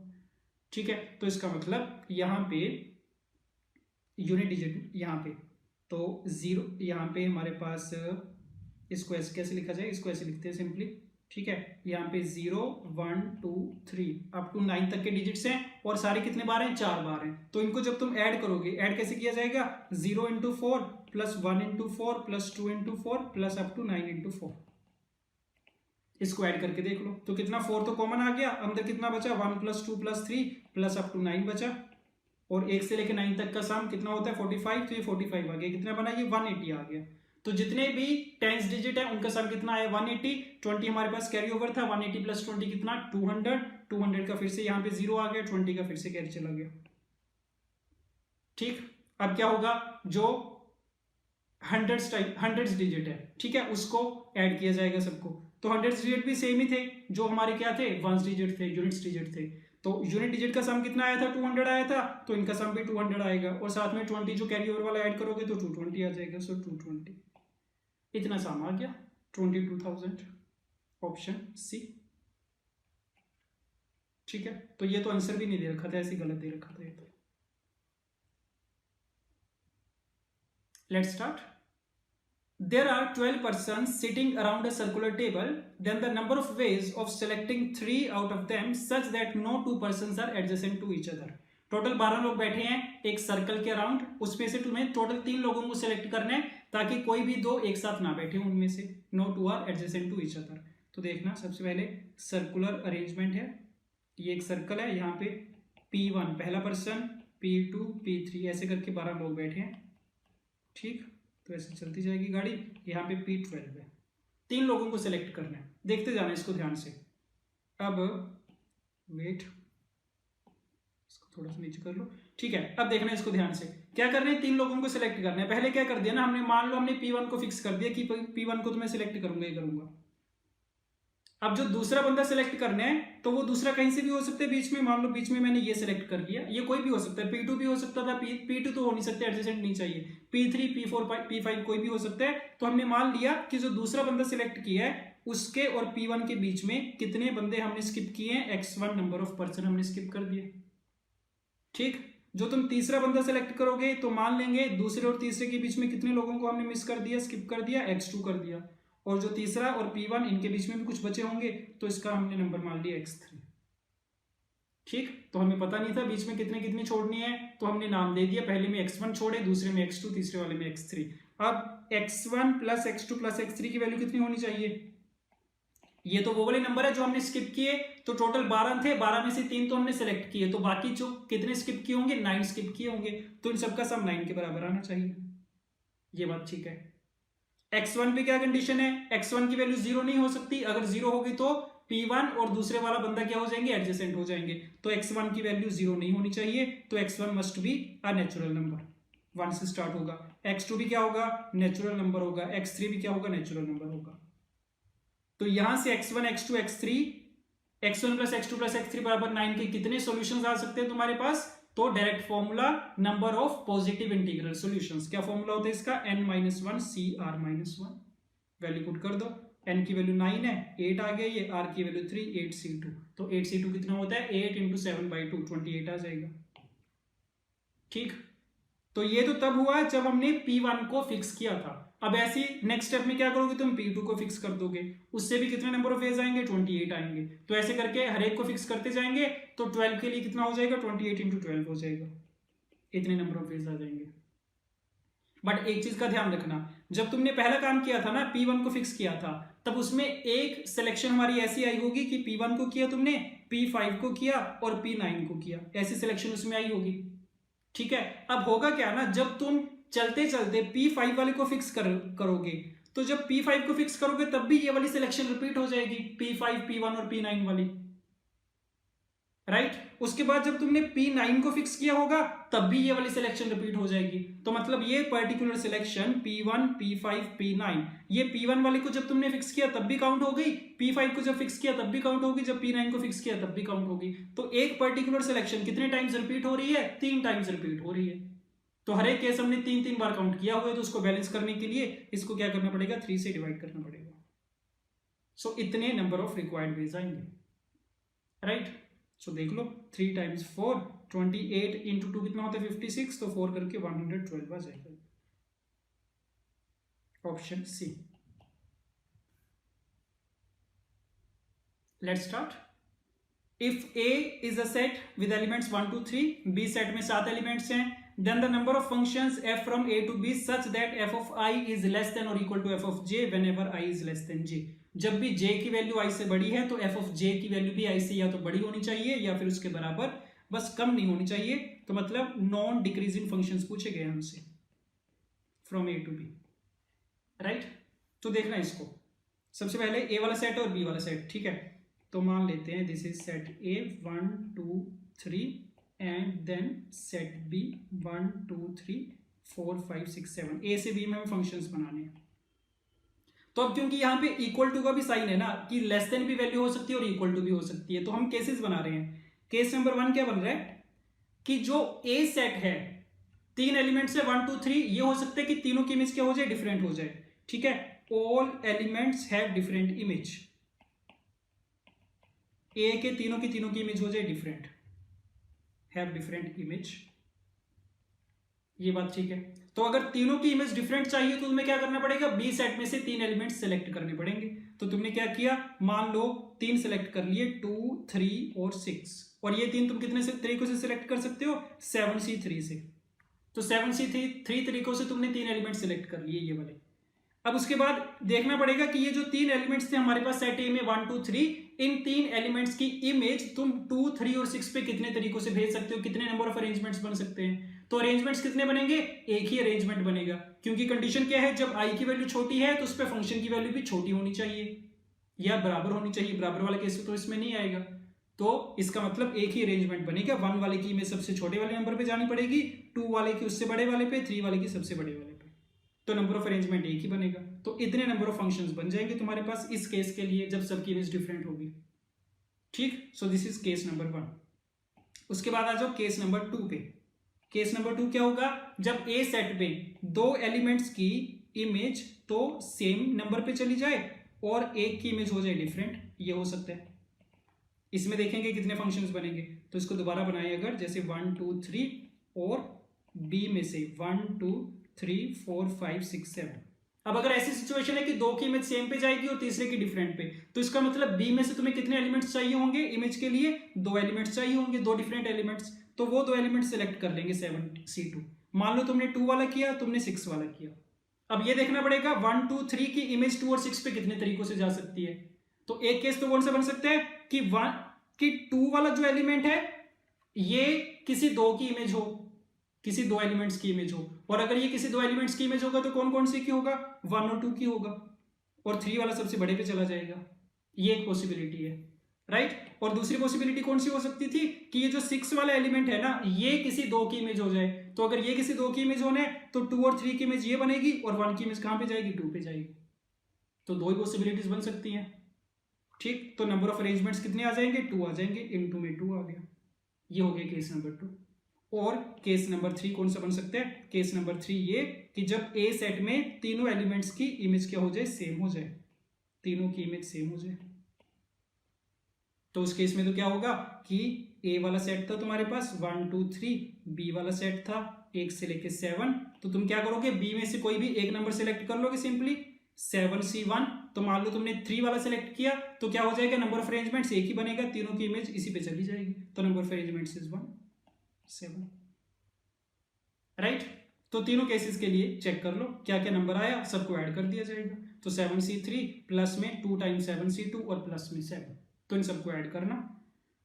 Speaker 1: ठीक है, तो इसका मतलब यहाँ पे यूनिट डिजिट यहाँ पे तो 0, यहाँ पे हमारे पास इसको ऐसे कैसे लिखा जाए, इसको ऐसे लिखते हैं सिंपली, ठीक है। यहाँ पे 0 1 2 3 अप टू 9 तक के डिजिट्स हैं और सारे कितने बार हैं, 4 बार हैं। तो इनको जब तुम ऐड करोगे, ऐड कैसे किया जाएगा, 0 into 4 plus 1 into 4 plus 2 into 4 plus up to 9 into 4। इसको ऐड करके देख लो तो कितना, 4 तो कॉमन आ गया, अंदर कितना बचा, 1 plus 2 plus 3 plus up to 9 बचा, और 1 से लेकर 9 तक का सम कितना होता है 45, तो ये 45 आ गया, कितना बना ये 180 आ गया। तो जितने भी टेंस डिजिट है उनका सम कितना है 180, 20 हमारे पास कैरी ओवर था, 180 प्लस 20 कितना 200, 200 का फिर से यहाँ पे 0 आ गया, 20 का फिर से कैरी चला गया, ठीक। अब क्या होगा, जो हंड्रेड्स डिजिट है, ठीक है, उसको ऐड किया जाएगा सबको। तो हंड्रेड्स डिजिट भी सेम ही थे, जो हमारे क्या थे, वंस डिजिट थे, यूनिट्स डिजिट थे। तो यूनिट डिजिट का सम कितना आया था, 200 आया था, तो इनका सम भी 200 आएगा, और साथ में 20 जो कैरी ओवर वाला ऐड करोगे तो 220 आ जाएगा, सो 220 इतना सम आ गया 22,000, ऑप्शन सी, ठीक है। तो ये तो आंसर भी नहीं दे रखा था, ऐसे गलत दे रखा था ये तो। Let's start. There are 12 persons sitting around a circular table. Then the number of ways of selecting 3 out of them such that no 2 persons are adjacent to each other. Total 12 लोग बैठे हैं एक सर्कल के अराउंड, उसमें से तुम्हें टोटल 3 लोगों को सिलेक्ट करना है ताकि कोई भी दो एक साथ ना बैठे उनमें से, no 2 are adjacent to each other. तो देखना, सबसे पहले सर्कुलर अरेंजमेंट है, ये एक सर्कल है, यहाँ पे P1 पहला पर्सन, P2 P3 ऐसे करके 12 लोग बैठे हैं, ठीक। तो ऐसे चलती जाएगी गाड़ी, यहाँ पे P12 है, 3 लोगों को सिलेक्ट करना है, देखते जाना इसको ध्यान से। अब वेट, इसको थोड़ा सा नीचे कर लो, ठीक है। अब देखना इसको ध्यान से, क्या करना है, 3 लोगों को सिलेक्ट करना है। पहले क्या कर दिया ना हमने, मान लो हमने P1 को फिक्स कर दिया कि P1 को तो मैं सिलेक्ट करूंगा ही करूंगा। अब जो दूसरा बंदा सिलेक्ट करना है तो वो दूसरा कहीं से भी हो सकता है बीच में, मान लो बीच में मैंने ये सिलेक्ट कर लिया, ये कोई भी हो सकता है, P2 भी हो सकता था, P2 तो हो नहीं सकते, एडजेसेंट नहीं चाहिए, P3 P4 P5 कोई भी हो सकता है। तो हमने मान लिया कि जो दूसरा बंदा सिलेक्ट किया है उसके और P1 के बीच में कितने बंदे हमने स्किप किए हैं, X1 नंबर ऑफ पर्सन हमने स्किप कर दिए, ठीक। जो तुम तीसरा बंदा सिलेक्ट करोगे तो मान लेंगे दूसरे और तीसरे के बीच में कितने लोगों को हमने मिस कर दिया, स्किप कर दिया, X2 कर दिया, और जो तीसरा और P1 इनके बीच में भी कुछ बचे होंगे तो इसका हमने नंबर मान लिया X3, ठीक। तो हमें पता नहीं था बीच में कितने कितनी छोड़नी है, तो हमने नाम दे दिया, पहले में X1 छोड़े, दूसरे में X2, तीसरे वाले में X3। अब X1 plus X2 plus X3 की वैल्यू कितनी होनी चाहिए, ये तो वो वाले नंबर है जो हमने स्किप किए, तो टोटल 12 थे, 12 में से 3 तो हमने सेलेक्ट किए, तो बाकी जो कितने स्किप किए होंगे, 9 स्किप किए होंगे, तो इन सबका सम 9 के बराबर आना चाहिए, ये बात ठीक है। X1 पे क्या कंडीशन है, X1 की वैल्यू 0 नहीं हो सकती, अगर 0 होगी तो P1 और दूसरे वाला बंदा क्या हो जाएंगे, एडजेसेंट हो जाएंगे, तो X1 की वैल्यू 0 नहीं होनी चाहिए, तो X1 must be a natural number, 1 से स्टार्ट होगा। X2 भी क्या होगा, नेचुरल नंबर होगा, X3 भी क्या होगा, नेचुरल नंबर होगा। तो यहां से X1 X2 X3, X1 plus X2 plus X3 बराबर 9 के कितने सॉल्यूशंस आ सकते हैं तुम्हारे पास, तो direct formula number of positive integral solutions, क्या फॉर्मूला होता है इसका, n-1 CR-1, वैल्यू पुट कर दो, n की वैल्यू 9 है, 8 आ गया, ये r की वैल्यू 3, 8C2, तो 8C2 कितना होता है, 8 इंटू 7/2 28 आ जाएगा, ठीक। तो ये तो तब हुआ जब हमने P1 को फिक्स किया था। अब ऐसी नेक्स्ट स्टेप में क्या करोगे, तुम P2 को फिक्स कर दोगे, उससे भी कितने नंबर ऑफ वेज आएंगे, 28 आएंगे, तो ऐसे करके हर एक को फिक्स करते जाएंगे, तो 12 के लिए कितना हो जाएगा, 28 इंटू 12 हो जाएगा, इतने नंबर ऑफ वेज आ जाएंगे। बट एक चीज का ध्यान रखना, जब तुमने पहला काम किया था ना, P1 को फिक्स किया था, तब उसमें एक सिलेक्शन हमारी ऐसी आई होगी कि P1 को किया तुमने, P5 को किया और P9 को किया, ऐसी सिलेक्शन उसमें आई होगी, ठीक है। अब होगा क्या ना, जब तुम चलते चलते P5 वाले को फिक्स करोगे, तो जब P5 को फिक्स करोगे तब भी ये वाली सिलेक्शन रिपीट हो जाएगी, P5 P1 और P9 वाली, राइट। उसके बाद जब तुमने P9 को फिक्स किया होगा तब भी ये वाली सिलेक्शन रिपीट हो जाएगी, तो मतलब ये particular selection P1 P5 P9, ये P1 वाले को जब तुमने फिक्स किया तब भी काउंट हो गई, P5 को जब फिक्स किया तब भी काउंट होगी, जब P9 को फिक्स किया तब भी काउंट होगी। तो एक पर्टिकुलर सिलेक्शन कितने टाइम्स रिपीट हो रही है, 3 टाइम्स रिपीट हो रही है, तो हर एक केस हमने 3-3 बार काउंट किया हुआ है, तो उसको बैलेंस करने के लिए इसको क्या करना पड़ेगा, 3 से डिवाइड करना पड़ेगा, सो इतने नंबर ऑफ रिक्वायर्ड वेज आएंगे, राइट। सो देख लो 3 टाइम्स 4, 28 इंटू 2 कितना होता है 56, तो 4 करके 112 आ जाएगा, option C. Let's start. If A is a set with elements 1 2 3, B set में 7 एलिमेंट्स हैं, then the number of functions f from a to b such that f of i is less than और equal to f of j whenever i is less than j। जब भी j की वैल्यू i से बड़ी है तो f ऑफ j की वैल्यू भी i से या तो बड़ी होनी चाहिए या फिर उसके बराबर, बस कम नहीं होनी चाहिए। तो मतलब नॉन डिक्रीजिंग फंक्शंस पूछे गए हमसे from a to b, right. तो देखना इसको, सबसे पहले a वाला सेट और b वाला सेट, ठीक है। तो मान लेते हैं this is set a 1 2 3 and then set b 1 2 3 4 5 6 7, a से b में हमें फंक्शंस बनाने हैं। तो अब क्योंकि यहाँ पे इक्वल टू का भी साइन है ना कि लेस देन भी वैल्यू हो सकती है और इक्वल टू भी हो सकती है, तो हम केसेस बना रहे हैं। केस नंबर 1 क्या बन रहा है कि जो a सेट है 3 एलिमेंट्स है 1 2 3, ये हो सकता है कि तीनों की इमेज क्या हो जाए, डिफरेंट हो जाए, ठीक है। All elements have different image, A के तीनों की इमेज हो जाए डिफरेंट, हैव डिफरेंट इमेज, ये बात ठीक है। तो अगर तीनों की इमेज डिफरेंट चाहिए तो तुम्हें क्या करना पड़ेगा, बी सेट में से 3 एलिमेंट्स सेलेक्ट करने पड़ेंगे। तो तुमने क्या किया, मान लो 3 सेलेक्ट कर लिए 2 3 और 6, और ये 3 तुम कितने से तरीकों से सिलेक्ट कर सकते हो, 7C3 से। तो 7C3 तरीकों से तुमने 3 एलिमेंट सेलेक्ट कर लिए ये वाले। अब उसके बाद देखना पड़ेगा कि ये जो 3 एलिमेंट्स थे हमारे पास सेट ए में 1 2 3, इन 3 एलिमेंट्स की इमेज तुम 2 3 और 6 पे कितने तरीकों से भेज सकते हो, कितने नंबर ऑफ अरेंजमेंट्स बन सकते हैं। तो अरेंजमेंट्स कितने बनेंगे, एक ही अरेंजमेंट बनेगा, क्योंकि कंडीशन क्या है, जब आई की वैल्यू छोटी है तो उस पर फंक्शन की वैल्यू भी छोटी होनी चाहिए या बराबर होनी चाहिए। बराबर वाला केस तो इसमें नहीं आएगा, तो इसका मतलब एक ही अरेंजमेंट बनेगा। 1 वाले की इमेज सबसे छोटे वाले नंबर पे जानी पड़ेगी, 2 वाले की उससे बड़े वाले पे, 3 वाले की सबसे बड़े वाले पे, तो नंबर ऑफ अरेंजमेंट एक ही बनेगा। तो इतने नंबर ऑफ फंक्शंस बन जाएंगे तुम्हारे पास इस केस के लिए जब सबकी इमेज डिफरेंट होगी, ठीक। So this is case number 1। उसके बाद आ जाओ केस नंबर 2 पे। केस नंबर 2 क्या होगा, जब ए सेट में 2 एलिमेंट्स की इमेज तो सेम नंबर पे चली जाए और एक की इमेज हो जाए डिफरेंट, ये हो सकता है। इसमें देखेंगे कितने फंक्शंस बनेंगे, तो इसको दोबारा बनाए अगर, जैसे 1 2 3 और बी में से 1 2 3 4 5 6 7। अब अगर ऐसी सिचुएशन है कि 2 की इमेज सेम पे जाएगी और तीसरे की डिफरेंट पे, तो इसका मतलब बी में से तुम्हें कितने एलिमेंट्स चाहिए होंगे इमेज के लिए, 2 एलिमेंट्स चाहिए होंगे, 2 डिफरेंट एलिमेंट्स। तो वो 2 एलिमेंट्स सेलेक्ट कर लेंगे 7C2। मान लो तुमने 2 वाला किया, तुमने 6 वाला किया। अब ये देखना पड़ेगा 1 2 3 की इमेज 2 और 6 पे कितने तरीकों से जा सकती है। तो एक केस तो कौन सा बन सकता है कि 2 वाला जो एलिमेंट है ये किसी 2 की इमेज हो, किसी 2 एलिमेंट्स की इमेज हो, और अगर ये किसी 2 एलिमेंट्स की इमेज होगा तो कौन कौन सी की होगा, 1 और 2 की होगा, और 3 वाला सबसे बड़े पे चला जाएगा। ये एक पॉसिबिलिटी है, राइट। और दूसरी पॉसिबिलिटी कौन सी हो सकती थी कि ये जो 6 वाला एलिमेंट है ना, ये किसी 2 की इमेज हो जाए। तो अगर ये किसी 2 की इमेज होने तो 2 और 3 की इमेज ये बनेगी और 1 की इमेज कहां पे जाएगी, 2 पे जाएगी। तो 2 ही पॉसिबिलिटीज बन सकती हैं, ठीक। तो नंबर ऑफ अरेंजमेंट्स कितने आ जाएंगे, 2 आ जाएंगे, इनटू में 2 आ गया। ये हो गया केस नंबर 2। और केस नंबर 3 कौन सा बन सकता है, केस नंबर 3 ये कि जब ए सेट में तीनों एलिमेंट्स की इमेज क्या हो जाए, सेम हो जाए, तीनों की इमेज सेम हो जाए। तो उस केस में तो क्या होगा कि ए वाला सेट था तुम्हारे पास 1 2 3, बी वाला सेट था 1 से लेके 7, तो तुम क्या करोगे, बी में से कोई भी एक नंबर सेलेक्ट कर लोगे सिंपली, 7C1। तो मान लो तुमने 3 वाला सेलेक्ट किया तो क्या हो जाएगा, नंबर ऑफ अरेंजमेंट्स एक ही बनेगा, तीनों की इमेज इसी पे चली जाएगी, तो number of arrangements is 1 7, right. तो तीनों केसेस के लिए चेक कर लो क्या क्या नंबर आया, सबको ऐड कर दिया जाएगा। तो 7C3 प्लस में 2 टाइम्स 7C2 और प्लस में 7, तो इन सबको ऐड करना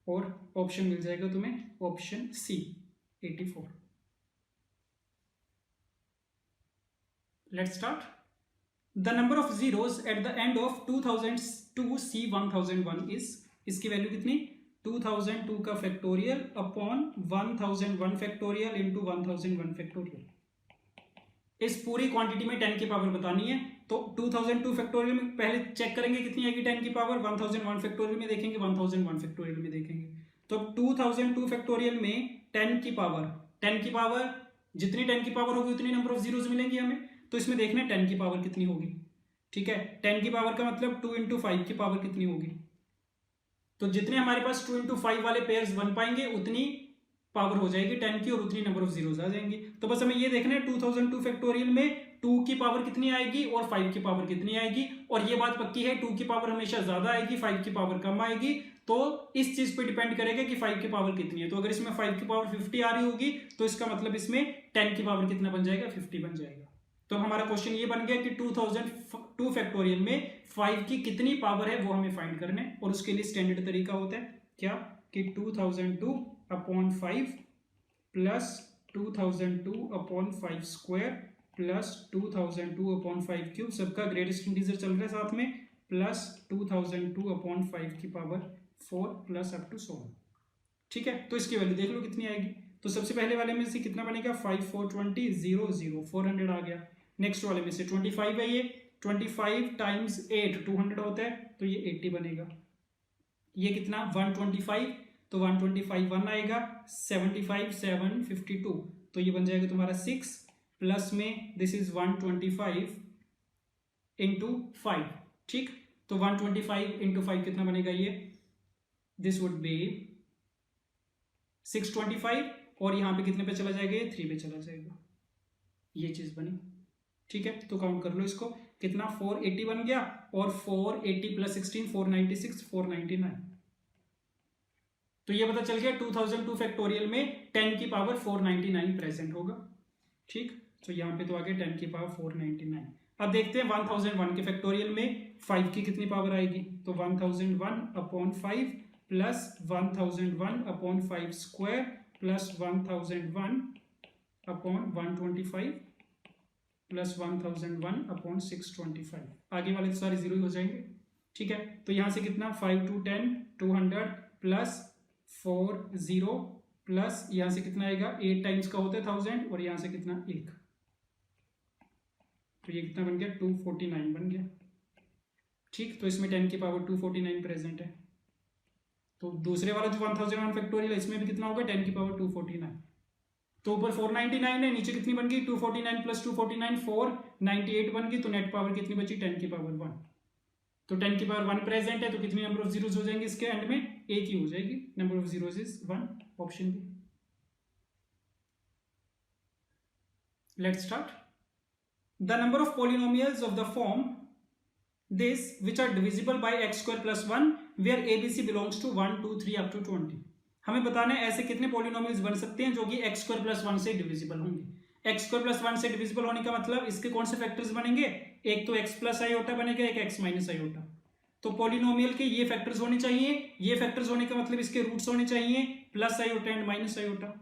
Speaker 1: और ऑप्शन मिल जाएगा तुम्हें, option C 84। Let's start. The number of zeros at the end of 2002 C1001 is, इसकी वैल्यू कितनी, 2002 का factorial upon 1001 factorial into 1001 factorial. इस पूरी क्वांटिटी में 10 की पावर बतानी है। तो 2002 फैक्टोरियल में पहले चेक करेंगे कितनी आएगी 10 की पावर, 1001 फैक्टोरियल में देखेंगे, 1001 फैक्टोरियल में देखेंगे। तो 2002 फैक्टोरियल में 10 की पावर जितनी 10 की पावर होगी उतनी नंबर ऑफ जीरोस मिलेंगी हमें। तो इसमें देखना है 10 की पावर कितनी होगी, ठीक है। 10 की पावर का मतलब 2 इंटू 5 की पावर कितनी होगी। तो जितने हमारे पास 2 इंटू 5 वाले पेयर्स बन पाएंगे उतनी पावर हो जाएगी 10 की और उतनी नंबर ऑफ जीरोस आ जाएंगे। तो बस हमें ये देखना है 2002 फैक्टोरियल में 2 की पावर कितनी आएगी और 5 की पावर कितनी आएगी, और ये बात पक्की है 2 की पावर हमेशा ज्यादा आएगी, 5 की पावर कम आएगी। तो इस चीज पे डिपेंड करेगा कि 5 की पावर कितनी है। तो अगर इसमें 5 की पावर 50 आ रही होगी तो इसका मतलब इसमें 10 की पावर कितना बन जाएगा, 50 बन जाएगा। तो हमारा क्वेश्चन ये बन गया कि 2002 फैक्टोरियल में 5 की कितनी पावर है वो हमें फाइंड करना है, और उसके लिए स्टैंडर्ड तरीका होता है क्या कि 2002 upon 5 plus 2002 upon 5 square plus 2002 upon 5 cube, सबका ग्रेटेस्ट इंटीजर चल रहा है साथ में, प्लस 2002 अपॉन 5 की पावर 4 प्लस अप टू 100। ठीक है, तो इसकी वैल्यू देख लो कितनी आएगी। तो सबसे पहले वाले में से कितना बनेगा, 5 4 20 0 0 400 आ गया। नेक्स्ट वाले में से 25 है, ये 25 टाइम्स 8 200 होता है, तो ये 80 बनेगा। ये कितना 125, तो 125 1 आएगा, 75 7 52, तो ये बन जाएगा तुम्हारा 6 प्लस में दिस इज 125 इंटू 5। ठीक, तो 125 इंटू 5 कितना बनेगा, ये दिस वुड बी 625, और यहां पे कितने पे चला जाएगा, ये 3 पे चला जाएगा, ये चीज बनी। ठीक है, तो काउंट कर लो इसको, कितना 480 बन गया, और 480 प्लस 16 496 499। तो ये पता चल गया 2002 फैक्टोरियल में 10 की पावर 499 प्रेजेंट होगा। ठीक, तो यहां पे तो आ गया 10 की पावर 499। अब देखते हैं 1001 के फैक्टोरियल में 5 की कितनी पावर आएगी, तो 1001 upon 5 plus 1001 upon 5 square plus 1001 upon 125 plus 1001 upon 625, आगे वाले तो सारे जीरो ही हो जाएंगे। ठीक है, तो यहां से कितना 5 2 10 200 प्लस 4 0 प्लस यहां से कितना आएगा 8 टाइम्स का होता है 1000, और यहां से कितना 1, तो ये कितना बन गया 249 बन गया। ठीक, तो इसमें 10 की पावर 249 प्रेजेंट है। तो दूसरे वाला जो 1001 फैक्टोरियल है इसमें भी कितना होगा 10 की पावर 249, तो ऊपर 499 है, नीचे कितनी बन गई 249 प्लस 249 498 बन गई, तो नेट पावर कितनी बची 10 की पावर 1। तो 10 की पावर 1 प्रेजेंट है, तो कितनी नंबर ऑफ जीरोस हो जाएंगे इसके एंड में, एक ही हो जाएगी, number of zeros is 1, option B. Let's start. The number of polynomials of the form this which are divisible by x square plus 1 where abc belongs to 1 2 3 up to 20। हमें बताना है ऐसे कितने पॉलिनोमियल्स बन सकते हैं जो कि x square plus 1 से डिविजिबल होंगे। x square plus 1 से डिविजिबल होने का मतलब इसके कौन से फैक्टर्स बनेंगे, एक तो x प्लस आयोटा बनेगा, एक x माइनस आयोटा। तो पॉलिनोमियल के ये फैक्टर्स होने चाहिए, ये फैक्टर्स होने का मतलब इसके रूट्स होने चाहिए plus iota and minus iota.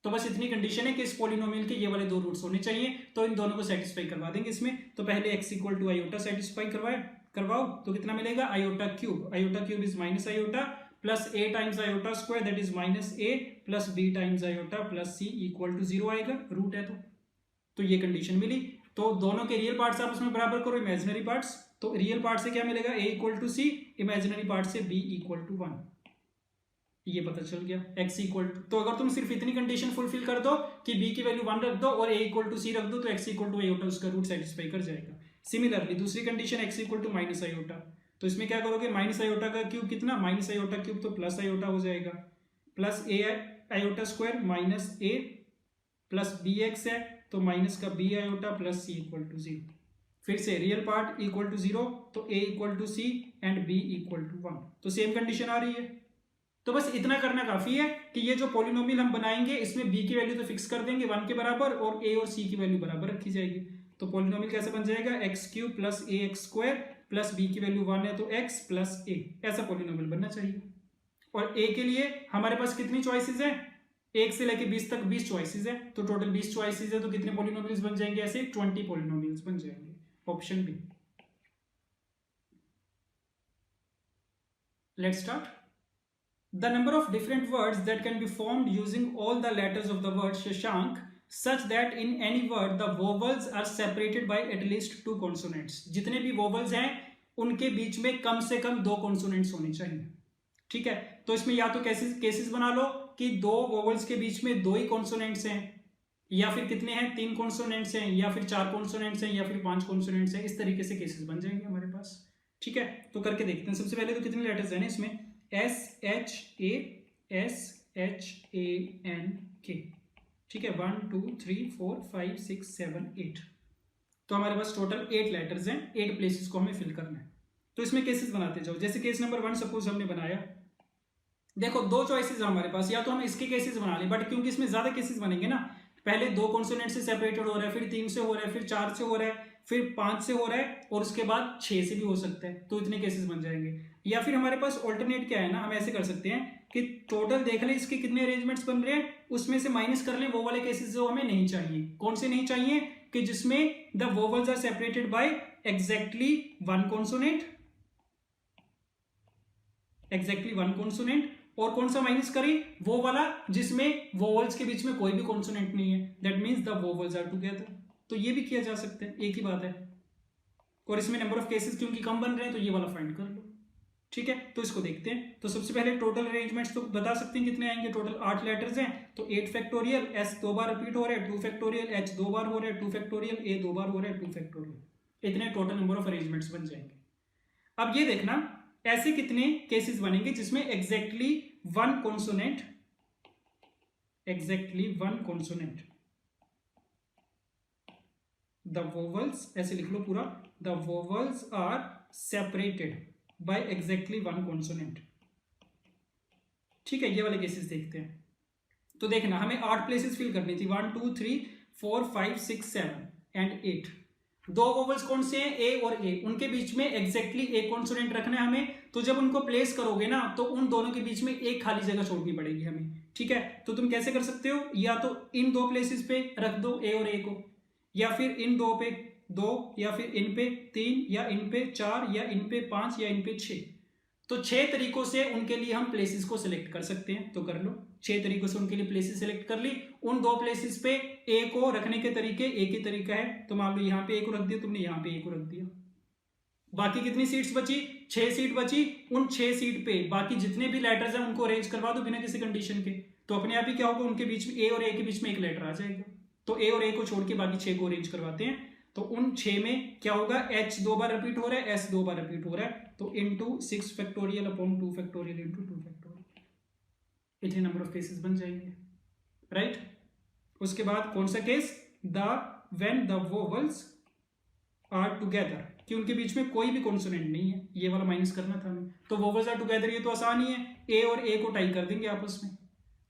Speaker 1: तो बस इतनी कंडीशन है कि इस पॉलिनोमियल के ये वाले दो रूट्स होने चाहिए, तो इन दोनों को सेटिस्फाई करवा देंगे इसमें। तो पहले x equal to iota satisfy करवाओ, तो कितना मिलेगा iota cube is minus iota plus a times iota square that is minus a plus b times iota plus c equal to 0 आएगा, रूट है तो ये कंडीशन मिली। तो दोनों के रियल पार्ट्स आपस में बराबर करो, इमेजिनरी पार्ट्स, तो रियल पार्ट से क्या मिलेगा a equal to c, imaginary part से b इक्वल टू 1, ये पता चल गया x इक्वल टू। तो अगर तुम सिर्फ इतनी कंडीशन फुलफिल कर दो कि b की वैल्यू 1 रख दो और a इक्वल टू c रख दो, तो x इक्वल टू आयोटा उसका रूट सेटिस्फाई कर जाएगा। सिमिलरली दूसरी condition x equal to minus iota, तो इसमें क्या करोगे माइनस आयोटा का क्यूब कितना, माइनस आयोटा क्यूब तो प्लस आयोटा हो जाएगा, plus a iota square minus a plus b x है, तो माइनस का b iota plus c equal to 0। फिर से रियल पार्ट इक्वल टू 0, तो a equal to c and b equal to 1, तो सेम कंडीशन आ रही है। तो बस इतना करना काफी है कि ये जो पॉलिनोमियल हम बनाएंगे इसमें b की वैल्यू तो फिक्स कर देंगे 1 के बराबर, और a और c की वैल्यू बराबर रखी जाएगी। तो पॉलिनोमियल कैसे बन जाएगा x क्यूब प्लस ए एक्स स्क्वायर प्लस b की वैल्यू 1 है तो x प्लस a, ऐसा पॉलिनोमियल बनना चाहिए। और a के लिए हमारे पास कितनी चॉइसेस है, 1 से लेके 20 तक 20 चॉइसेस है, तो टोटल 20 चॉइसेस है, तो कितने पॉलिनोमियल्स बन जाएंगे ऐसे 20 पॉलिनोमियल्स बन जाएंगे, option B. Let's start. The number of different words that can be formed using all the letters of the word Shashank such that in any word the vowels are separated by at least 2 consonants। जितने भी vowels हैं उनके बीच में कम से कम 2 consonants होने चाहिए। ठीक है, तो इसमें या तो केसेस बना लो कि 2 vowels के बीच में 2 ही consonants हैं, या फिर कितने हैं 3 consonants हैं, या फिर 4 consonants हैं, या फिर 5 consonants हैं, इस तरीके से केसेस बन जाएंगे हमारे पास। ठीक है, तो करके देखते हैं। सबसे पहले तो कितने लेटर्स हैं इसमें, SHAN K। ठीक है, 1 2 3 4 5 6 7 8। तो हमारे पास टोटल 8 लेटर्स हैं, 8 प्लेसेस को हमें फिल करना है। तो इसमें केसेस बनाते जाओ। जैसे केस नंबर 1 सपोज हमने बनाया, देखो दो चॉइसेस हमारे पास, या तो हम इसके केसेस बना लें, बट क्योंकि इसमें ज्यादा केसेस बनेंगे ना, पहले 2 कॉन्सोनेंट से सेपरेटेड हो रहा है, फिर 3 से हो रहा है, फिर 4 से हो रहा है, फिर 5 से हो रहा है, और उसके बाद 6 से भी हो सकता है, तो इतने केसेस बन जाएंगे। या फिर हमारे पास ऑल्टरनेट क्या है ना, हम ऐसे कर सकते हैं कि टोटल देख लें इसके कितने अरेंजमेंट्स बन रहे हैं, उसमें से माइनस कर लें वो वाले केसेस जो हमें नहीं चाहिए। कौन से नहीं चाहिए? कि जिसमें the vowels are separated by exactly one consonant, exactly one consonant. और कौन सा माइनस करें? वो वाला जिसमें वोवल्स के बीच में कोई भी कॉन्सोनेंट नहीं है, that means the vowels are together. तो ये भी किया जा सकता है, एक ही बात है। और इसमें नंबर ऑफ केसेस क्योंकि कम बन रहे हैं तो ये वाला फाइंड कर लो, ठीक है। तो इसको देखते हैं। तो सबसे पहले टोटल अरेंजमेंट्स तो बता सकते हैं कितने आएंगे। टोटल 8 लेटर्स हैं, तो 8 फैक्टोरियल, एस 2 बार रिपीट हो रहा है, 2 फैक्टोरियल, एच 2 बार हो रहा है, 2 फैक्टोरियल, ए 2 बार हो रहा है, 2 फैक्टोरियल। इतने टोटल नंबर ऑफ अरेंजमेंट्स बन जाएंगे। अब ये देखना ऐसे कितने केसेस बनेंगे जिसमें exactly one consonant, exactly one consonant, the vowels, ऐसे लिख लो पूरा, the vowels are separated by exactly one consonant, ठीक है। ये वाले केसेस देखते हैं। तो देखना हमें 8 प्लेसेस फिल करनी थी, 1 2 3 4 5 6 7 एंड 8। दो वोवल्स कौन से हैं? ए और ए, उनके बीच में एग्जैक्टली एक कॉन्सोनेंट रखना है हमें। तो जब उनको प्लेस करोगे ना, तो उन दोनों के बीच में एक खाली जगह छोड़नी पड़ेगी हमें, ठीक है। तो तुम कैसे कर सकते हो? या तो इन 2 प्लेसेस पे रख दो ए और ए को, या फिर इन 2 पे 2, या फिर इन पे 3, या इन पे 4, या इन पे 5, या इन पे 6। तो 6 तरीकों से उनके लिए हम प्लेसेस को सिलेक्ट कर सकते हैं। तो कर लो, 6 तरीकों से उनके लिए प्लेसेस सिलेक्ट कर ली। उन 2 प्लेसेस पे ए को रखने के तरीके एक ही तरीका है। तो मान लो यहाँ पे ए को रख दिया तुमने, यहाँ पे ए को रख दिया। बाकी कितनी सीट्स बची? 6 सीट बची। उन 6 सीट पे बाकी जितने भी लेटर्स हैं उनको अरेंज करवा दो बिना किसी कंडीशन के। तो अपने आप ही क्या होगा, उनके बीच में ए और ए के बीच में एक लेटर आ जाएगा। तो ए और ए को छोड़ के बाकी 6 को अरेंज करवाते हैं। तो उन 6 में क्या होगा, एच 2 बार रिपीट हो रहा है, एस 2 बार रिपीट हो रहा है, तो into 6 factorial upon 2 factorial into 2 factorial, इतने नंबर ऑफ केसेस बन जाएंगे, राइट। उसके बाद कौन सा case? The when the vowels are together, कि उनके बीच में कोई भी कॉन्सोनेंट नहीं है, ये वाला माइनस करना था हमें। तो वोवल्स आर टुगेदर, ये तो आसान ही है, ए और ए को टाई कर देंगे आपस में।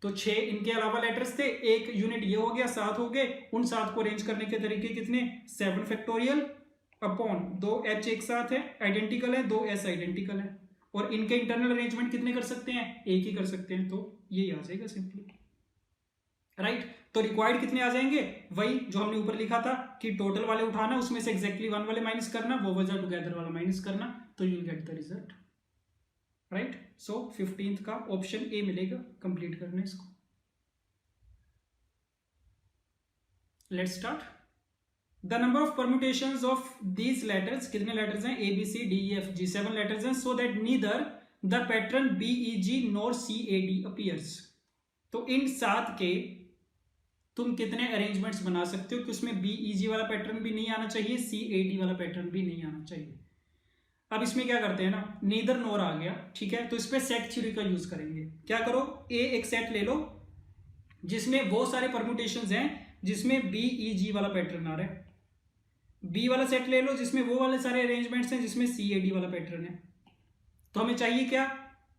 Speaker 1: तो 6 इनके अलावा लेटर्स थे, एक यूनिट ये हो गया, 7 हो गए। उन 7 को अरेंज करने के तरीके कितने? 7 फैक्टोरियल अपॉन 2 एच एक साथ है, आइडेंटिकल है, 2 एस आइडेंटिकल है। और इनके इंटरनल अरेंजमेंट कितने कर सकते हैं? एक ही कर सकते हैं। तो ये आ जाएगा सिंपली, राइट। तो रिक्वायर्ड कितने आ जाएंगे? वही जो हमने ऊपर लिखा था कि टोटल वाले उठाना, उसमें से एग्जैक्टली वन वाले माइनस करना, वोवल्स आर टुगेदर वाला माइनस करना, तो you will get the result, right. So 15th का ऑप्शन ए मिलेगा। कंप्लीट करना इसको। Let's start. The number of permutations of these letters, कितने लेटर्स हैं? A B C D E F G, 7 letters हैं। So that neither the pattern B E G nor C A D appears. तो इन 7 के तुम कितने अरेंजमेंट्स बना सकते हो कि उसमें बी ई जी वाला पैटर्न भी नहीं आना चाहिए, सी ए डी वाला पैटर्न भी नहीं आना चाहिए। अब इसमें क्या करते हैं ना, नीदर नोर आ गया, ठीक है। तो इस पे सेट थ्योरी का यूज करेंगे। क्या करो, ए एक सेट ले लो जिसमें वो सारे परम्यूटेशंस हैं जिसमें बी ई जी वाला पैटर्न आ रहा है। बी वाला सेट ले लो जिसमें वो वाले सारे अरेंजमेंट्स हैं जिसमें सी ए डी वाला पैटर्न है। तो हमें चाहिए क्या,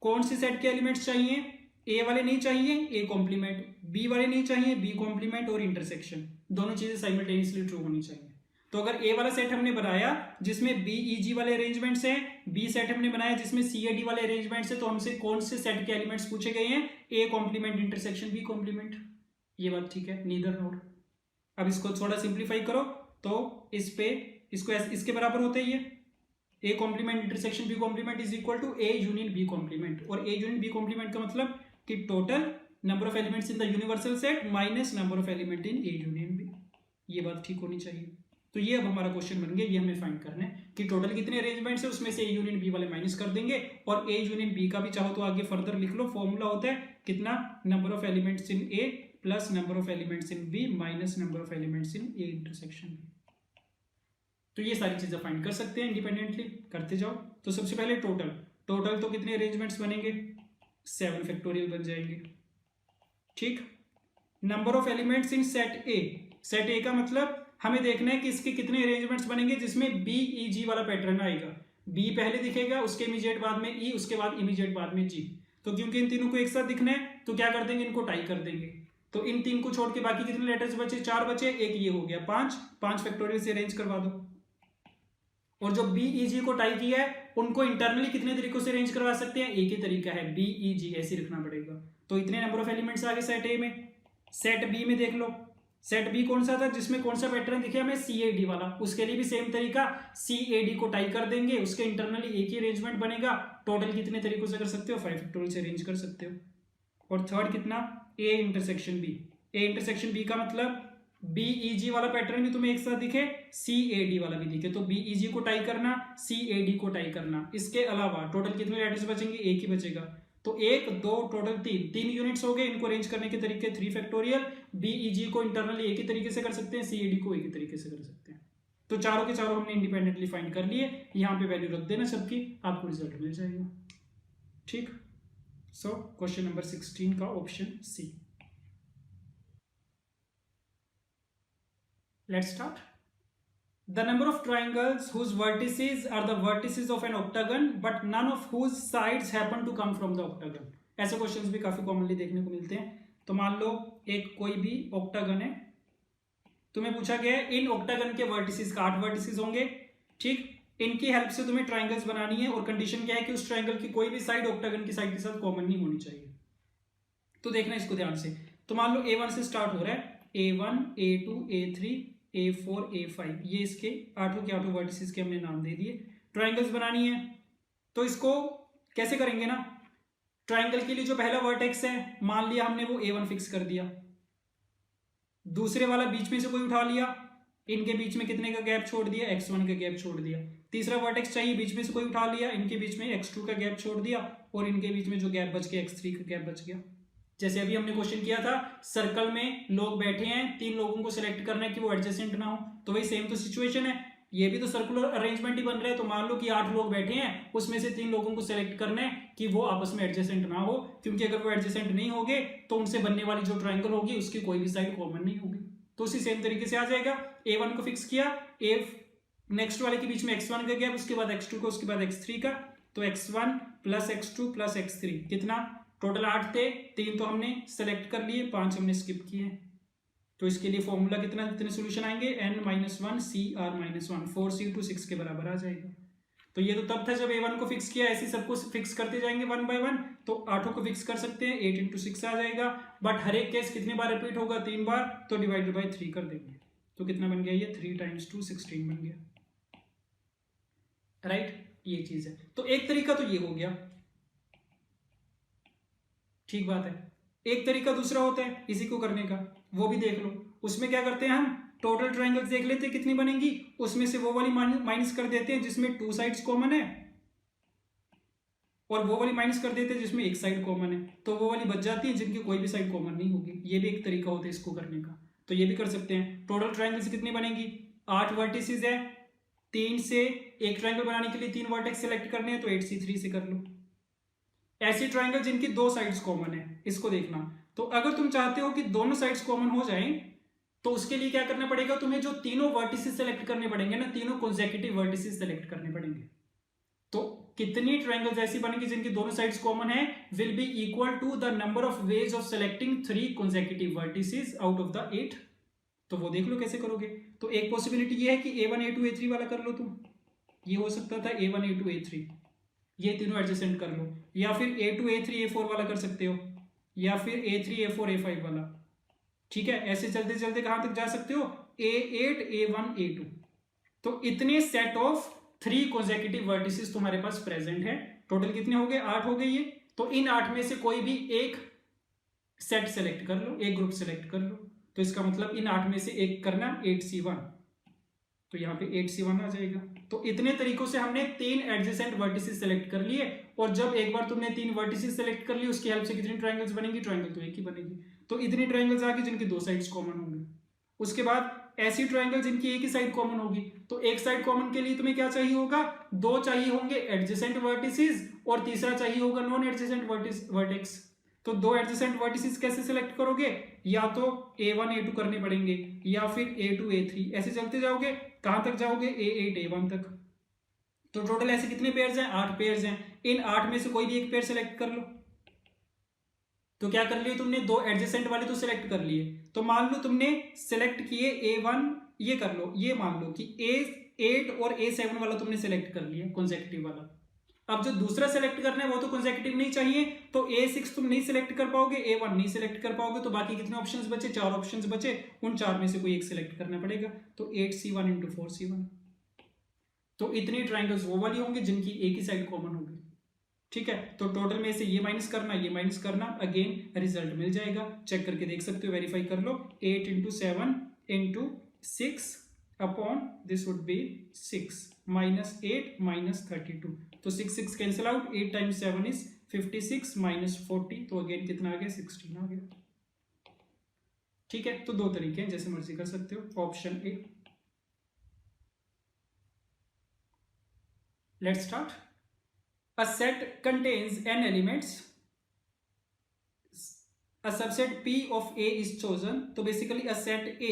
Speaker 1: कौन सी सेट के एलिमेंट्स चाहिए? ए वाले नहीं चाहिए, ए कॉम्प्लीमेंट, बी वाले नहीं चाहिए, बी कॉम्प्लीमेंट और इंटरसेक्शन, दोनों चीजें साइमल्टेनियसली ट्रू होनी चाहिए। तो अगर ए वाला सेट हमने बनाया जिसमें बी ई जी वाले अरेंजमेंट्स हैं, बी सेट हमने बनाया जिसमें सी ए डी वाले अरेंजमेंट्स हैं, तो हमसे कौन से सेट के एलिमेंट्स पूछे गए हैं? A complement, intersection, B complement. ये बात ठीक है, नीदर नोर। अब इसको थोड़ा सिंप्लीफाई करो तो इस पे इसको इसके बराबर होते ही है, A complement intersection B complement is equal to A union B complement. और ए यूनियन बी कॉम्प्लीमेंट का मतलब कि total number of elements in the universal set minus number of element in A union B. ये बात ठीक होनी चाहिए। तो ये अब हमारा क्वेश्चन बन गया, ये हमें फाइंड करना है कि टोटल कितने अरेंजमेंट्स है, उसमें से ए यूनियन बी वाले माइनस कर देंगे। और ए यूनियन बी का भी चाहो तो आगे फर्दर लिख लो, फॉर्मूला होता है कितना, number of elements in A plus number of elements in B minus number of elements in A intersection B. तो ये सारी चीजें फाइंड कर सकते हैं इंडिपेंडेंटली, करते जाओ। तो सबसे पहले टोटल, टोटल तो कितने अरेंजमेंट्स बनेंगे? 7 फैक्टोरियल बन जाएंगे, ठीक। Number of elements in set A, set ए का मतलब हमें देखना है कि इसके कितने अरेंजमेंट्स बनेंगे जिसमें बी ई जी वाला पैटर्न आएगा। बी पहले दिखेगा, उसके इमीडिएट बाद में ई, उसके बाद इमीडिएट बाद में जी। तो क्योंकि इन तीनों को एक साथ दिखना है तो क्या कर देंगे, इनको टाई कर देंगे। तो इन तीन को छोड़ के बाकी कितने लेटर्स बचे, 4 बचे, एक ये हो गया 5, 5 फैक्टोरियल से अरेंज करवा दो। और जो बी ई जी को टाई किया है उनको इंटरनली कितने तरीकों से अरेंज करवा सकते हैं, एक ही तरीका है, बी ई जी ऐसे रखना पड़ेगा। तो इतने नंबर ऑफ एलिमेंट्स आ गए सेट ए में। सेट बी में देख लो, सेट बी कौन सा था जिसमें कौन सा पैटर्न दिखे हमें, सी ए डी वाला। उसके लिए भी सेम तरीका, सी ए डी को टाई कर देंगे, उसके इंटरनली एक ही अरेंजमेंट बनेगा। टोटल कितने तरीकों से कर सकते हो, 5 फैक्टोरियल से अरेंज कर सकते हो। और थर्ड कितना, A intersection B. A intersection B का मतलब बी ई जी वाला पैटर्न भी तुम्हें एक साथ दिखे, सी ए डी वाला भी दिखे, तो बी ई जी को टाई करना, सी ए डी को टाई करना। इसके अलावा टोटल कितने लेटर्स बचेंगे, एक ही बचेगा। तो 1 2 टोटल 3 यूनिट्स हो गए। इनको अरेंज करने के तरीके 3 फैक्टोरियल। बी ई जी को इंटरनली एक ही तरीके से कर सकते हैं, सी ए डी को एक ही तरीके से कर सकते हैं। तो चारों के चारों हमने इंडिपेंडेंटली फाइंड कर लिए। यहाँ पे वैल्यू रख देना सबकी, आपको रिजल्ट मिल जाएगा। ठीक, सो क्वेश्चन नंबर 16 का option C. Let's start. The number of triangles whose vertices are the vertices of an octagon but none of whose sides happen to come from the octagon. ऐसे क्वेश्चंस भी काफी कॉमनली देखने को मिलते हैं। तो मान लो एक कोई भी ऑक्टागन है, तुम्हें पूछा गया है इन ऑक्टागन के वर्टिसेस का 8 वर्टिसेस होंगे। ठीक, इनकी हेल्प से तुम्हें ट्राइंगल्स बनानी है और कंडीशन क्या है कि उस ट्राइंगल की कोई भी साइड ऑक्टागन की साइड के साथ कॉमन नहीं होनी चाहिए। तो देखना इसको ध्यान से। तो मान लो A1 से स्टार्ट हो रहा है, A1 A2 A3 A4 A5, ये इसके 8 के 8 वर्टिसेस के हमने नाम दे दिए। ट्राइंगल्स बनानी है तो इसको कैसे करेंगे ना, ट्राइंगल के लिए जो पहला वर्टेक्स है मान लिया हमने वो A1 फिक्स कर दिया, दूसरे वाला बीच में से कोई उठा लिया, इनके बीच में कितने का गैप छोड़ दिया, x1 का गैप छोड़ दिया। तीसरा वर्टेक्स चाहिए, बीच में से कोई उठा लिया, इनके बीच में x2 का गैप छोड़ दिया और इनके बीच में जो गैप बच गया x3 का गैप बच गया। जैसे अभी हमने क्वेश्चन किया था, सर्कल में लोग बैठे हैं, 3 लोगों को सिलेक्ट करना है कि वो एडजेसेंट ना हो, तो वही सेम तो सिचुएशन है। ये भी तो सर्कुलर अरेंजमेंट ही बन रहा है। तो मान लो कि 8 लोग बैठे हैं, उसमें से 3 लोगों को सिलेक्ट करना है कि वो आपस में एडजेसेंट ना हो, क्योंकि अगर वो एडजेसेंट नहीं होंगे तो उनसे बनने वाली जो ट्राइंगल होगी उसकी कोई भी साइड कॉमन नहीं होगी। तो उसी सेम तरीके से आ जाएगा। A1 को फिक्स किया, नेक्स्ट वाले के बीच में x1 का गैप, उसके बाद x2 का, उसके बाद x3 का, तो x1 plus x2 plus x3 कितना, टोटल 8 थे, 3 तो हमने सेलेक्ट कर लिए, 5 हमने स्किप किए। तो इसके लिए फॉर्मूला कितना, कितने सोल्यूशन आएंगे, n-1 CR-1 4C2 6 के बराबर आ जाएगा। तो ये तो तब था जब A1 को फिक्स किया, ऐसे सबको फिक्स करते जाएंगे 1 by 1, तो 8 को फिक्स कर सकते हैं, 8 into 6 आ जाएगा। बट हर एक केस कितने बार रिपीट होगा, 3 बार, तो डिवाइडेड बाई 3 कर देंगे। तो कितना बन गया ये, 3 × 2 16 बन गया। राइट, ये चीज है। तो एक तरीका तो ये हो गया, ठीक बात है। एक तरीका दूसरा होता है इसी को करने का, वो भी देख लो। उसमें क्या करते हैं हम, टोटल ट्राइंगल्स देख लेते हैं कितनी बनेंगी, उसमें से वो वाली माइनस कर देते हैं जिसमें 2 साइड्स कॉमन है, और वो वाली माइनस कर देते हैं जिसमें एक साइड कॉमन है, तो वो वाली बच जाती है जिनकी कोई भी साइड कॉमन नहीं होगी। ये भी एक तरीका होता है इसको करने का, तो ये भी कर सकते हैं। टोटल ट्राइंगल्स कितनी बनेंगी, 8 वर्टिसेस है, 3 से एक ट्राइंगल बनाने के लिए 3 वर्टेक्स सेलेक्ट करने हैं, तो 8C3 से कर लो। ऐसी ट्राइंगल जिनकी 2 साइड्स कॉमन है, इसको देखना। तो अगर तुम चाहते हो कि दोनों साइड्स कॉमन हो जाएं, तो उसके लिए क्या करना पड़ेगा, तुम्हें जो तीनों वर्टिसेस सेलेक्ट करने पड़ेंगे ना, तीनों कॉन्सेक्यूटिव वर्टिसेस सेलेक्ट करने पड़ेंगे। तो कितनी ट्राइंगल्स ऐसी बनेंगी जिनकी दोनों साइड्स कॉमन है, will be equal to the number of ways of selecting 3 consecutive vertices out of the 8। तो वो देख लो कैसे करोगे। तो एक पॉसिबिलिटी ये है कि A1 A2 A3 वाला कर लो तुम, ये हो सकता था A1 A2 A3, ये तीनों एडजेसेंट कर लो, या फिर A2 A3 A4 वाला कर सकते हो, या फिर A3 A4 A5 वाला। ठीक है, ऐसे चलते चलते कहां तक जा सकते हो, A8 A1 A2। तो इतने सेट ऑफ 3 कॉन्सेक्यूटिव वर्टिसेस तुम्हारे पास प्रेजेंट है। टोटल कितने हो गए, 8 हो गए ये। तो इन 8 में से कोई भी एक सेट सेलेक्ट कर लो, एक ग्रुप सेलेक्ट कर लो। तो इसका मतलब इन 8 में से एक करना 8C1, तो यहाँ पे 8C1 आ जाएगा। तो इतने तरीकों से हमने 3 एडजेसेंट वर्टिसेस सेलेक्ट कर लिए, और जब एक बार तुमने 3 वर्टिसेस सेलेक्ट कर लिए, उसकी हेल्प से कितनी ट्राइंगल्स बनेंगी, ट्राइंगल तो एक ही बनेगी। तो इतनी ट्राइंगल्स आ गई जिनकी 2 साइड्स कॉमन होंगी। उसके बाद ऐसी ट्राइंगल जिनकी एक ही साइड कॉमन होगी, तो एक साइड कॉमन के लिए तुम्हें क्या चाहिए होगा, 2 चाहिए होंगे एडजेसेंट वर्टिसेस, और तीसरा चाहिए होगा नॉन एडजेसेंट वर्टेक्स। तो दो एडजेसेंट वर्टिसेस कैसे सिलेक्ट करोगे, या तो A1 A2 करने पड़ेंगे या फिर A2 A3, ऐसे चलते जाओगे, कहां तक जाओगे, A8 A1 तक। तो टोटल ऐसे कितने पेयर्स हैं, 8 पेयर्स हैं। इन 8 में से कोई भी एक पेयर सिलेक्ट कर लो। तो क्या कर लिए तुमने, दो एडजेसेंट वाले तो सिलेक्ट कर लिए। तो मान लो तुमने सिलेक्ट किए A1, ये कर लो, ये मान लो कि A8 और A7 वाला तुमने सिलेक्ट कर लिया कॉन्सेक्यूटिव वाला। अब जो दूसरा सेलेक्ट करना है वो तो कंसेक्यूटिव नहीं चाहिए, तो A6 तुम नहीं सिलेक्ट कर पाओगे, A1 नहीं सिलेक्ट कर पाओगे, तो बाकी कितने ऑप्शंस बचे, 4 ऑप्शंस बचे, उन 4 में से कोई एक सिलेक्ट करना पड़ेगा। तो 8C1 इंटू 4C1। तो इतनी ट्राइंगल्स वो वाली होंगे जिनकी एक ही साइड कॉमन होगी। ठीक है, तो टोटल में से ये माइनस करना, ये माइनस करना, अगेन रिजल्ट मिल जाएगा, चेक करके देख सकते हो, वेरीफाई कर लो। 8 into 7 into 6 upon this would be 6 minus 8 minus 32। तो 6 cancel out, 8 times 7 is 56 minus 40, तो अगेन कितना आ गया, 16 आ गया। ठीक है, तो दो तरीके हैं, जैसे मर्जी कर सकते हो। Option A. Let's start. A set contains n elements. A subset P of A is chosen. तो बेसिकली a set A,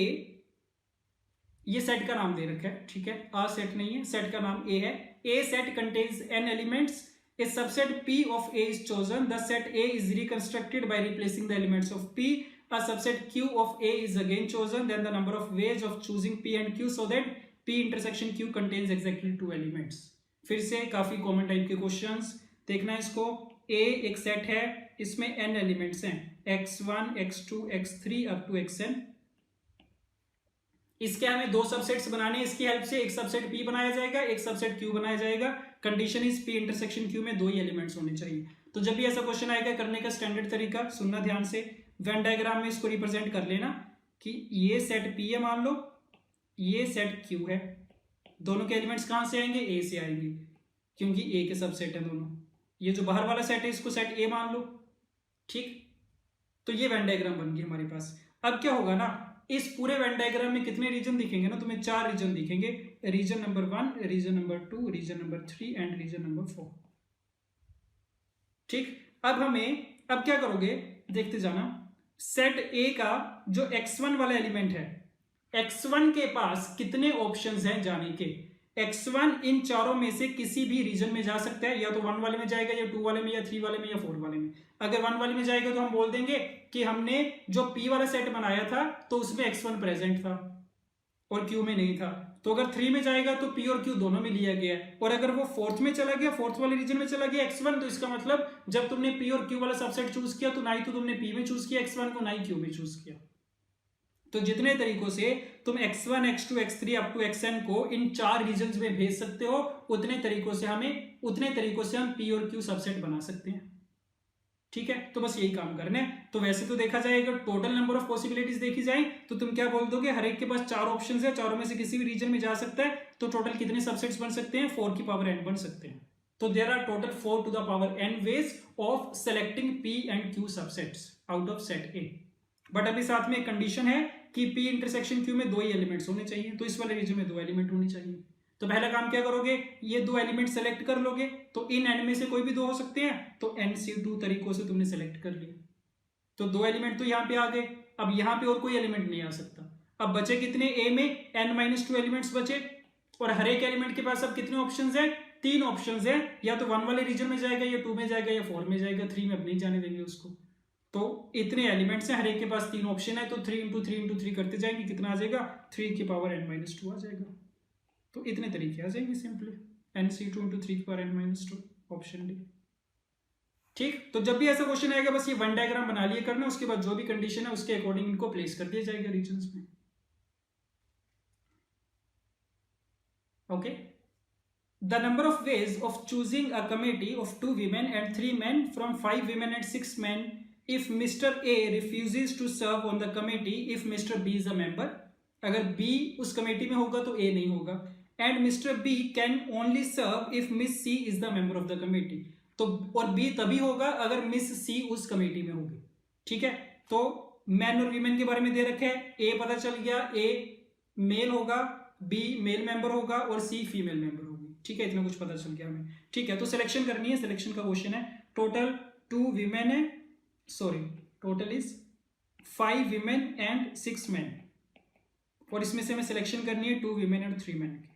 Speaker 1: ये सेट का नाम दे रखा है, ठीक है, आ सेट नहीं है, सेट का नाम A है। A set contains n elements. A subset P of A is chosen. The set A is reconstructed by replacing the elements of P. A subset Q of A is again chosen. Then the number of ways of choosing P and Q so that P intersection Q contains exactly 2 elements. फिर से काफी कॉमन टाइप के क्वेश्चंस देखना है इसको। A एक सेट है, इसमें n एलिमेंट्स हैं, x1 x2 x3 up to xn। इसके हमें दो सबसेट्स बनाने हैं, इसकी हेल्प से एक सबसेट P बनाया जाएगा, एक सबसेट Q बनाया जाएगा। Condition is P intersection Q में दो ही एलिमेंट्स होने चाहिए। तो जब भी ऐसा क्वेश्चन आएगा, करने का स्टैंडर्ड तरीका सुनना ध्यान से, वेन डायग्राम में इसको रिप्रेजेंट कर लेना कि ये सेट P है, मान लो ये सेट Q है, दोनों के एलिमेंट्स कहां से आएंगे, A से आएंगे, क्योंकि A के सबसेट है दोनों। ये जो बाहर वाला सेट है इसको सेट A मान लो, ठीक। तो ये वेन डायग्राम बन गई हमारे पास। अब क्या होगा ना, इस पूरे वेन डायग्राम में कितने रीजन दिखेंगे ना, तुम्हें 4 रीजन दिखेंगे, region number 1, region number 2, region number 3 and region number 4। ठीक, अब क्या करोगे, देखते जाना। सेट A का जो x1 वाला एलिमेंट है, x1 के पास कितने ऑप्शंस हैं जाने के। x1 इन चारों में से किसी भी रीजन में जा सकता है, या तो 1 वाले में जाएगा, या 2 वाले में, या 3 वाले में, या 4 वाले में। अगर 1 वाले में जाएगा तो हम बोल देंगे कि हमने जो P वाला सेट बनाया था तो उसमें x1 प्रेजेंट था और Q में नहीं था। तो अगर 3 में जाएगा तो P और Q दोनों में लिया गया, और अगर वो 4th में चला गया, 4th वाले रीजन में चला गया x1, तो इसका मतलब जब तुमने P और Q वाला सबसेट चूज किया तो ना ही तो तुमने P में चूज किया x1 को, ना ही Q में चूज किया। तो जितने तरीकों से तुम x1 x2 x3 up to xn को इन 4 रीजन्स में भेज सकते हो, उतने तरीकों से हम P और Q सबसेट बना सकते हैं। ठीक है, तो बस यही काम करना है। तो वैसे तो देखा जाए, अगर टोटल नंबर ऑफ पॉसिबिलिटीज देखी जाए तो तुम क्या बोल दोगे, हर एक के पास 4 ऑप्शंस है, चारों में से किसी भी रीजन में जा सकता है, तो टोटल कितने सबसेट्स बन सकते हैं, 4 की पावर n बन सकते हैं। तो there are total 4 to the power n ways of selecting P and Q subsets out of set A। But अभी साथ में एक कंडीशन है कि P इंटरसेक्शन Q में 2 ही एलिमेंट्स होने चाहिए, तो इस वाले रीजन में 2 एलिमेंट होने चाहिए। तो पहला काम क्या करोगे, ये 2 एलिमेंट सेलेक्ट कर लोगे, तो इन n में से कोई भी 2 हो सकते हैं, तो NC2 तरीकों से तुमने सेलेक्ट कर लिया, तो 2 एलिमेंट तो यहाँ पे आ गए। अब यहाँ पे और कोई एलिमेंट नहीं आ सकता। अब बचे कितने, A में n-2 एलिमेंट्स बचे, और हर एक एलिमेंट के पास अब कितने ऑप्शंस हैं, 3 ऑप्शंस हैं, या तो 1 वाले रीजन में जाएगा, या 2 में जाएगा, या 4 में जाएगा, 3 में अब नहीं जाने देंगे उसको। तो इतने एलिमेंट्स हैं, हर एक के पास 3 ऑप्शन है, तो 3 इंटू 3 इंटू 3 करते जाएंगे, कितना आ जाएगा, 3 की पावर n-2 आ जाएगा। तो इतने तरीके आ जाएंगे सिंपली, NC2 इंटू 3 की पावर n-2, ऑप्शन डी। ठीक, तो जब भी ऐसा क्वेश्चन आएगा बस ये वन डायग्राम बना लिया करना, उसके बाद जो भी कंडीशन है उसके अकॉर्डिंग इनको प्लेस कर दिया जाएगा रीजन्स में। Okay, the number of ways of choosing a committee of 2 women and 3 men from 5 women and 6 men if Mr. A refuses to serve on the committee if Mr. B is a member। अगर B उस कमेटी में होगा तो A नहीं होगा। and Mr. B can only serve if Miss C is the member of the committee। तो और B तभी होगा अगर Miss C उस कमेटी में होगी। ठीक है, तो मैन और वीमेन के बारे में दे रखे है, A पता चल गया, A मेल होगा, B मेल मेंबर होगा और C फीमेल मेंबर होगी। ठीक है, इतना कुछ पता चल गया हमें। ठीक है, तो सिलेक्शन करनी है, सिलेक्शन का क्वेश्चन है। टोटल 2 वीमेन है sorry, total is 5 women and 6 man, और इसमें से हमें सिलेक्शन करनी है 2 वीमेन एंड 3 मैन की।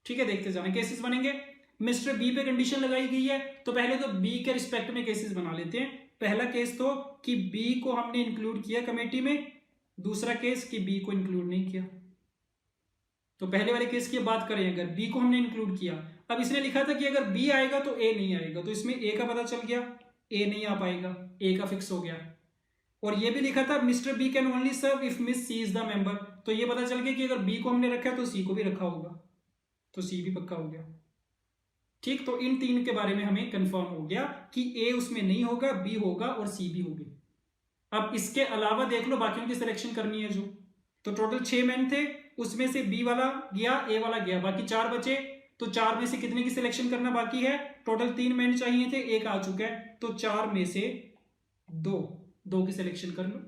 Speaker 1: ठीक है, देखते जाना केसेस बनेंगे। मिस्टर बी पे कंडीशन लगाई गई है, तो पहले तो बी के रिस्पेक्ट में केसेस बना लेते हैं। पहला केस तो कि बी को हमने इंक्लूड किया कमेटी में, दूसरा केस कि बी को इंक्लूड नहीं किया। तो पहले वाले केस की बात करें, अगर बी को हमने इंक्लूड किया, अब इसने लिखा था कि अगर बी आएगा तो ए नहीं आएगा, तो इसमें ए का पता चल गया, ए नहीं आ पाएगा, ए का फिक्स हो गया। और ये भी लिखा था mister B can only serve if miss C is the member, तो ये पता चल गया कि अगर बी को हमने रखा है तो सी को भी रखा होगा, तो सी भी पक्का हो गया। ठीक, तो इन तीन के बारे में हमें कंफर्म हो गया कि ए उसमें नहीं होगा, बी होगा और सी भी होगी। अब इसके अलावा देख लो बाकियों की सिलेक्शन करनी है जो, तो टोटल 6 मैन थे, उसमें से बी वाला गया, ए वाला गया, बाकी 4 बचे। तो 4 में से कितने की सिलेक्शन करना बाकी है? टोटल 3 मैन चाहिए थे, एक आ चुका है, तो 4 में से 2 की सिलेक्शन कर लो।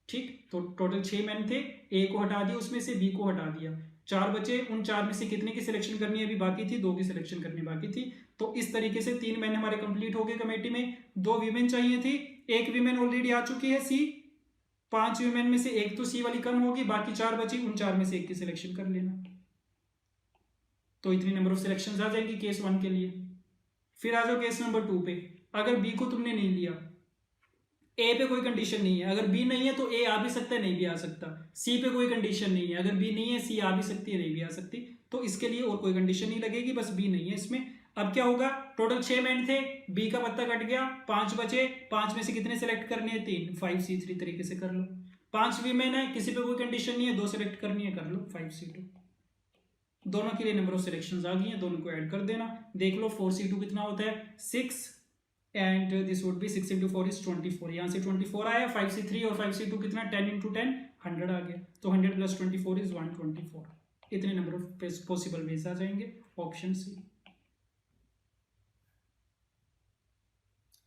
Speaker 1: ठीक, तो टोटल 6 मैन थे, ए को हटा दिया, उसमें से बी को हटा दिया, 4 बचे। उन 4 में से कितने की सिलेक्शन करनी अभी बाकी थी? 2 की सिलेक्शन करनी बाकी थी। तो इस तरीके से 3 मैन हमारे कंप्लीट हो गए कमेटी में। 2 वीमेन चाहिए थी, 1 वीमेन ऑलरेडी आ चुकी है सी, 5 वीमेन में से 1 तो सी वाली कम होगी, बाकी 4 बची, उन 4 में से 1 की सिलेक्शन कर लेना। तो इतनी नंबर ऑफ सिलेक्शन आ जाएगी केस 1 के लिए। फिर आ जाओ केस नंबर 2 पे। अगर बी को तुमने नहीं लिया, ए पे कोई कंडीशन नहीं है, अगर बी नहीं है तो ए आ भी सकता है, नहीं भी आ सकता। सी पे कोई कंडीशन नहीं है, अगर बी नहीं है सी आ भी सकती है, नहीं भी आ सकती। तो इसके लिए और कोई कंडीशन नहीं लगेगी, बस बी नहीं है इसमें। अब क्या होगा? टोटल 6 मैन थे, बी का पत्ता कट गया, 5 बचे, 5 में से कितने सेलेक्ट करने हैं? 3, 5C3 तरीके से कर लो। 5 वीमेन है, किसी पे कोई कंडीशन नहीं है, 2 सेलेक्ट करनी है, कर लो 5C2। दोनों के लिए नंबर ऑफ सिलेक्शन आ गई हैं, दोनों को ऐड कर देना। देख लो 4C2 कितना होता है? 6, and this would be 6 × 4 is 24। यहाँ से 24 आया, 5C3 और 5C2 कितना? 10 × 10 100 आ गया, तो 100 + 24 इज 124। इतने नंबर ऑफ पॉसिबल वेज आ जाएंगे, option C.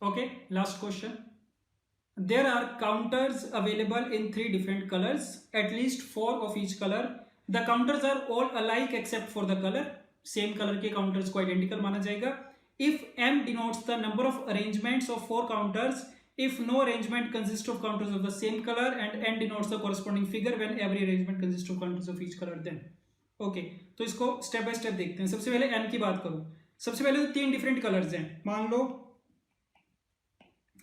Speaker 1: Okay, last question. There are counters available in 3 different colors, at least 4 of each color. The counters are all alike except for the color. Same color के counters को identical माना जाएगा. If M denotes the number of arrangements of 4 counters, if no arrangement consists of counters of the same color, and N denotes the corresponding figure when every arrangement consists of counters of each color, then. Okay, तो इसको स्टेप बाय स्टेप देखते हैं। सबसे पहले M की बात करूं, सबसे पहले तो 3 डिफरेंट कलर्स हैं, मान लो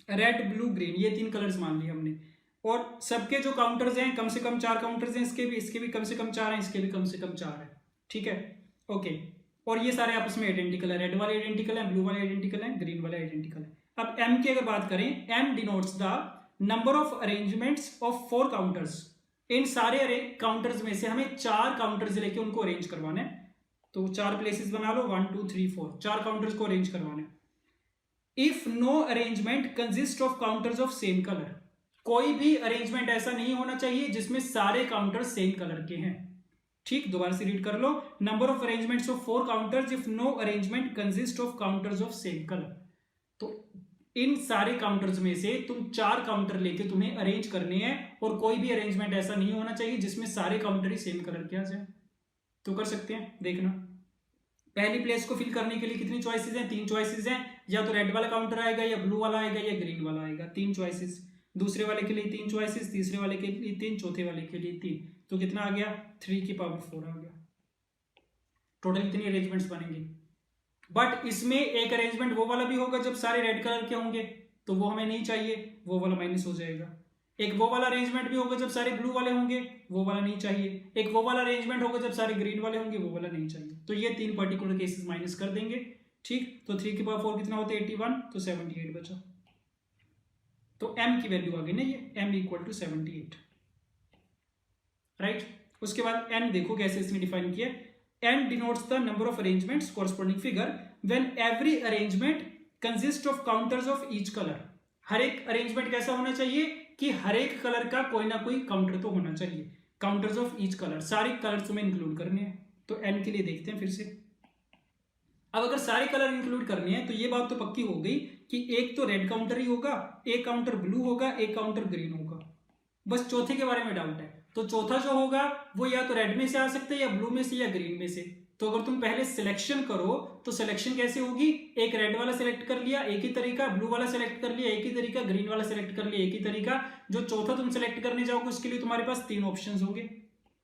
Speaker 1: रेड, ब्लू, ग्रीन, ये 3 कलर्स मान लिए हमने। और सबके जो काउंटर्स हैं कम से कम 4 काउंटर्स हैं, इसके भी कम से कम 4 हैं, इसके भी कम से कम 4 हैं। ठीक है, ओके। और ये सारे आपस में आइडेंटिकल है, रेड वाले आइडेंटिकल है, ब्लू वाले आइडेंटिकल है, ग्रीन वाले आइडेंटिकल है। अब एम की अगर बात करें, M denotes the number of arrangements of 4 counters. इन सारे काउंटर्स में से हमें 4 काउंटर्स लेके उनको अरेंज करवाना है। तो 4 प्लेसेस बना लो, 1 2 3 4, 4 काउंटर्स को अरेंज करवाना है। If no arrangement consist of counters of same colour, कोई भी अरेंजमेंट ऐसा नहीं होना चाहिए जिसमें सारे काउंटर्स सेम कलर के हैं। ठीक, दोबारा से रीड कर लो। Number of arrangements of 4 counters if no arrangement consist of counters of same colour. तो इन सारे काउंटर्स में से तुम 4 काउंटर लेके तुम्हें अरेंज करने हैं, और कोई भी अरेंजमेंट ऐसा नहीं होना चाहिए जिसमें सारे काउंटर ही सेम कलर के आ जाए। तो कर सकते हैं, देखना। पहली प्लेस को फिल करने के लिए कितनी चॉइसेस हैं? 3 चॉइसेस हैं, या तो रेड वाला काउंटर आएगा, या ब्लू वाला आएगा, या ग्रीन वाला आएगा। 3 चॉइसेस। दूसरे वाले के लिए 3 चॉइसेस, तीसरे वाले के लिए 3, चौथे वाले के लिए 3। तो कितना आ गया? 3 की पावर 4 आ गया। टोटल कितनी अरेंजमेंट्स बनेंगे? बट इसमें एक अरेंजमेंट वो वाला भी होगा जब सारे रेड कलर के होंगे, तो वो हमें नहीं चाहिए, वो वाला माइनस हो जाएगा। एक वो वाला अरेंजमेंट भी होगा जब सारे ब्लू वाले होंगे, वो वाला नहीं चाहिए। एक वो वाला अरेंजमेंट होगा जब सारे ग्रीन वाले होंगे, वो वाला नहीं चाहिए। तो ये 3 पर्टिकुलर केसेस माइनस कर देंगे। ठीक, तो 3 की पावर 4 कितना होता है? 81, तो 78 बचा। तो m की वैल्यू आ गई ना, ये m = 78, राइट। उसके बाद n देखो कैसे इसने डिफाइन किया। n denotes the number of arrangements corresponding figure when every arrangement consist of counters of each colour. हर एक अरेंजमेंट कैसा होना चाहिए कि हर एक कलर का कोई ना कोई काउंटर तो होना चाहिए। काउंटर्स ऑफ ईच कलर, सारे कलर्स तुम्हें इंक्लूड करने हैं। तो n के लिए देखते हैं फिर से। अब अगर सारे कलर इंक्लूड करने हैं तो ये बात तो पक्की हो गई कि एक तो रेड काउंटर ही होगा, एक काउंटर ब्लू होगा, एक काउंटर ग्रीन होगा। बस चौथे के बारे में डाउट है। तो चौथा जो होगा वो या तो रेड में से आ सकता है, या ब्लू में से, या ग्रीन में से। तो अगर तुम पहले सिलेक्शन करो तो सिलेक्शन कैसे होगी, एक रेड वाला सिलेक्ट कर लिया एक ही तरीका, ब्लू वाला सिलेक्ट कर लिया एक ही तरीका, ग्रीन वाला सिलेक्ट कर लिया एक ही तरीका, जो चौथा तुम सिलेक्ट करने जाओगे उसके लिए तुम्हारे पास 3 ऑप्शंस होंगे,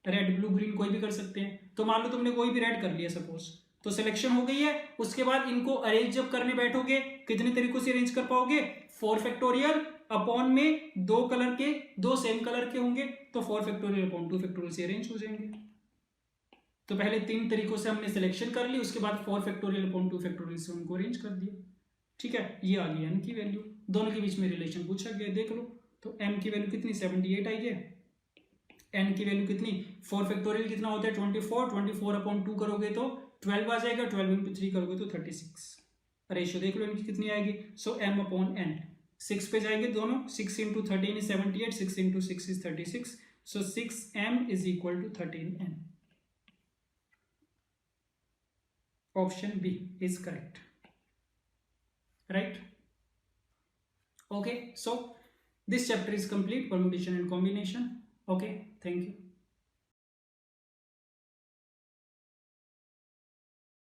Speaker 1: रेड ब्लू ग्रीन कोई भी कर सकते हैं। तो मान लो तुमने कोई भी रेड कर लिया सपोज, तो सिलेक्शन हो गई है। उसके बाद इनको अरेंज जब करने बैठोगे कितने तरीकों से अरेंज कर पाओगे, 4 फैक्टोरियल अपॉन में 2 कलर के 2 सेम कलर के होंगे तो 4 फैक्टोरियल अपॉन 2 फैक्टोरियल से अरेंज हो जाएंगे। तो पहले 3 तरीकों से हमने सिलेक्शन कर ली, उसके बाद 4 फैक्टोरियल अपॉन 2 फैक्टोरियल से उनको अरेंज कर दिया। ठीक है, ये आ गई एन की वैल्यू, दोनों के बीच में रिलेशन पूछा गया, देख लो। तो एम की वैल्यू कितनी 78 आई है, एन की वैल्यू कितनी 4 फैक्टोरियल कितना होता है 24, 24 अपॉन 2 करोगे तो 12 आ जाएगा, 12 इंटू 3 करोगे तो 36। रेशियो देख लो इनकी कितनी आएगी, सो एम अपॉन एन 6 पे जाएंगे दोनों, 6 into 13 is 78, 6 into 6 is 36, so 6m is equal to 13n। Option B is correct, right? Okay, so this chapter is complete, permutation and combination. Okay, thank you.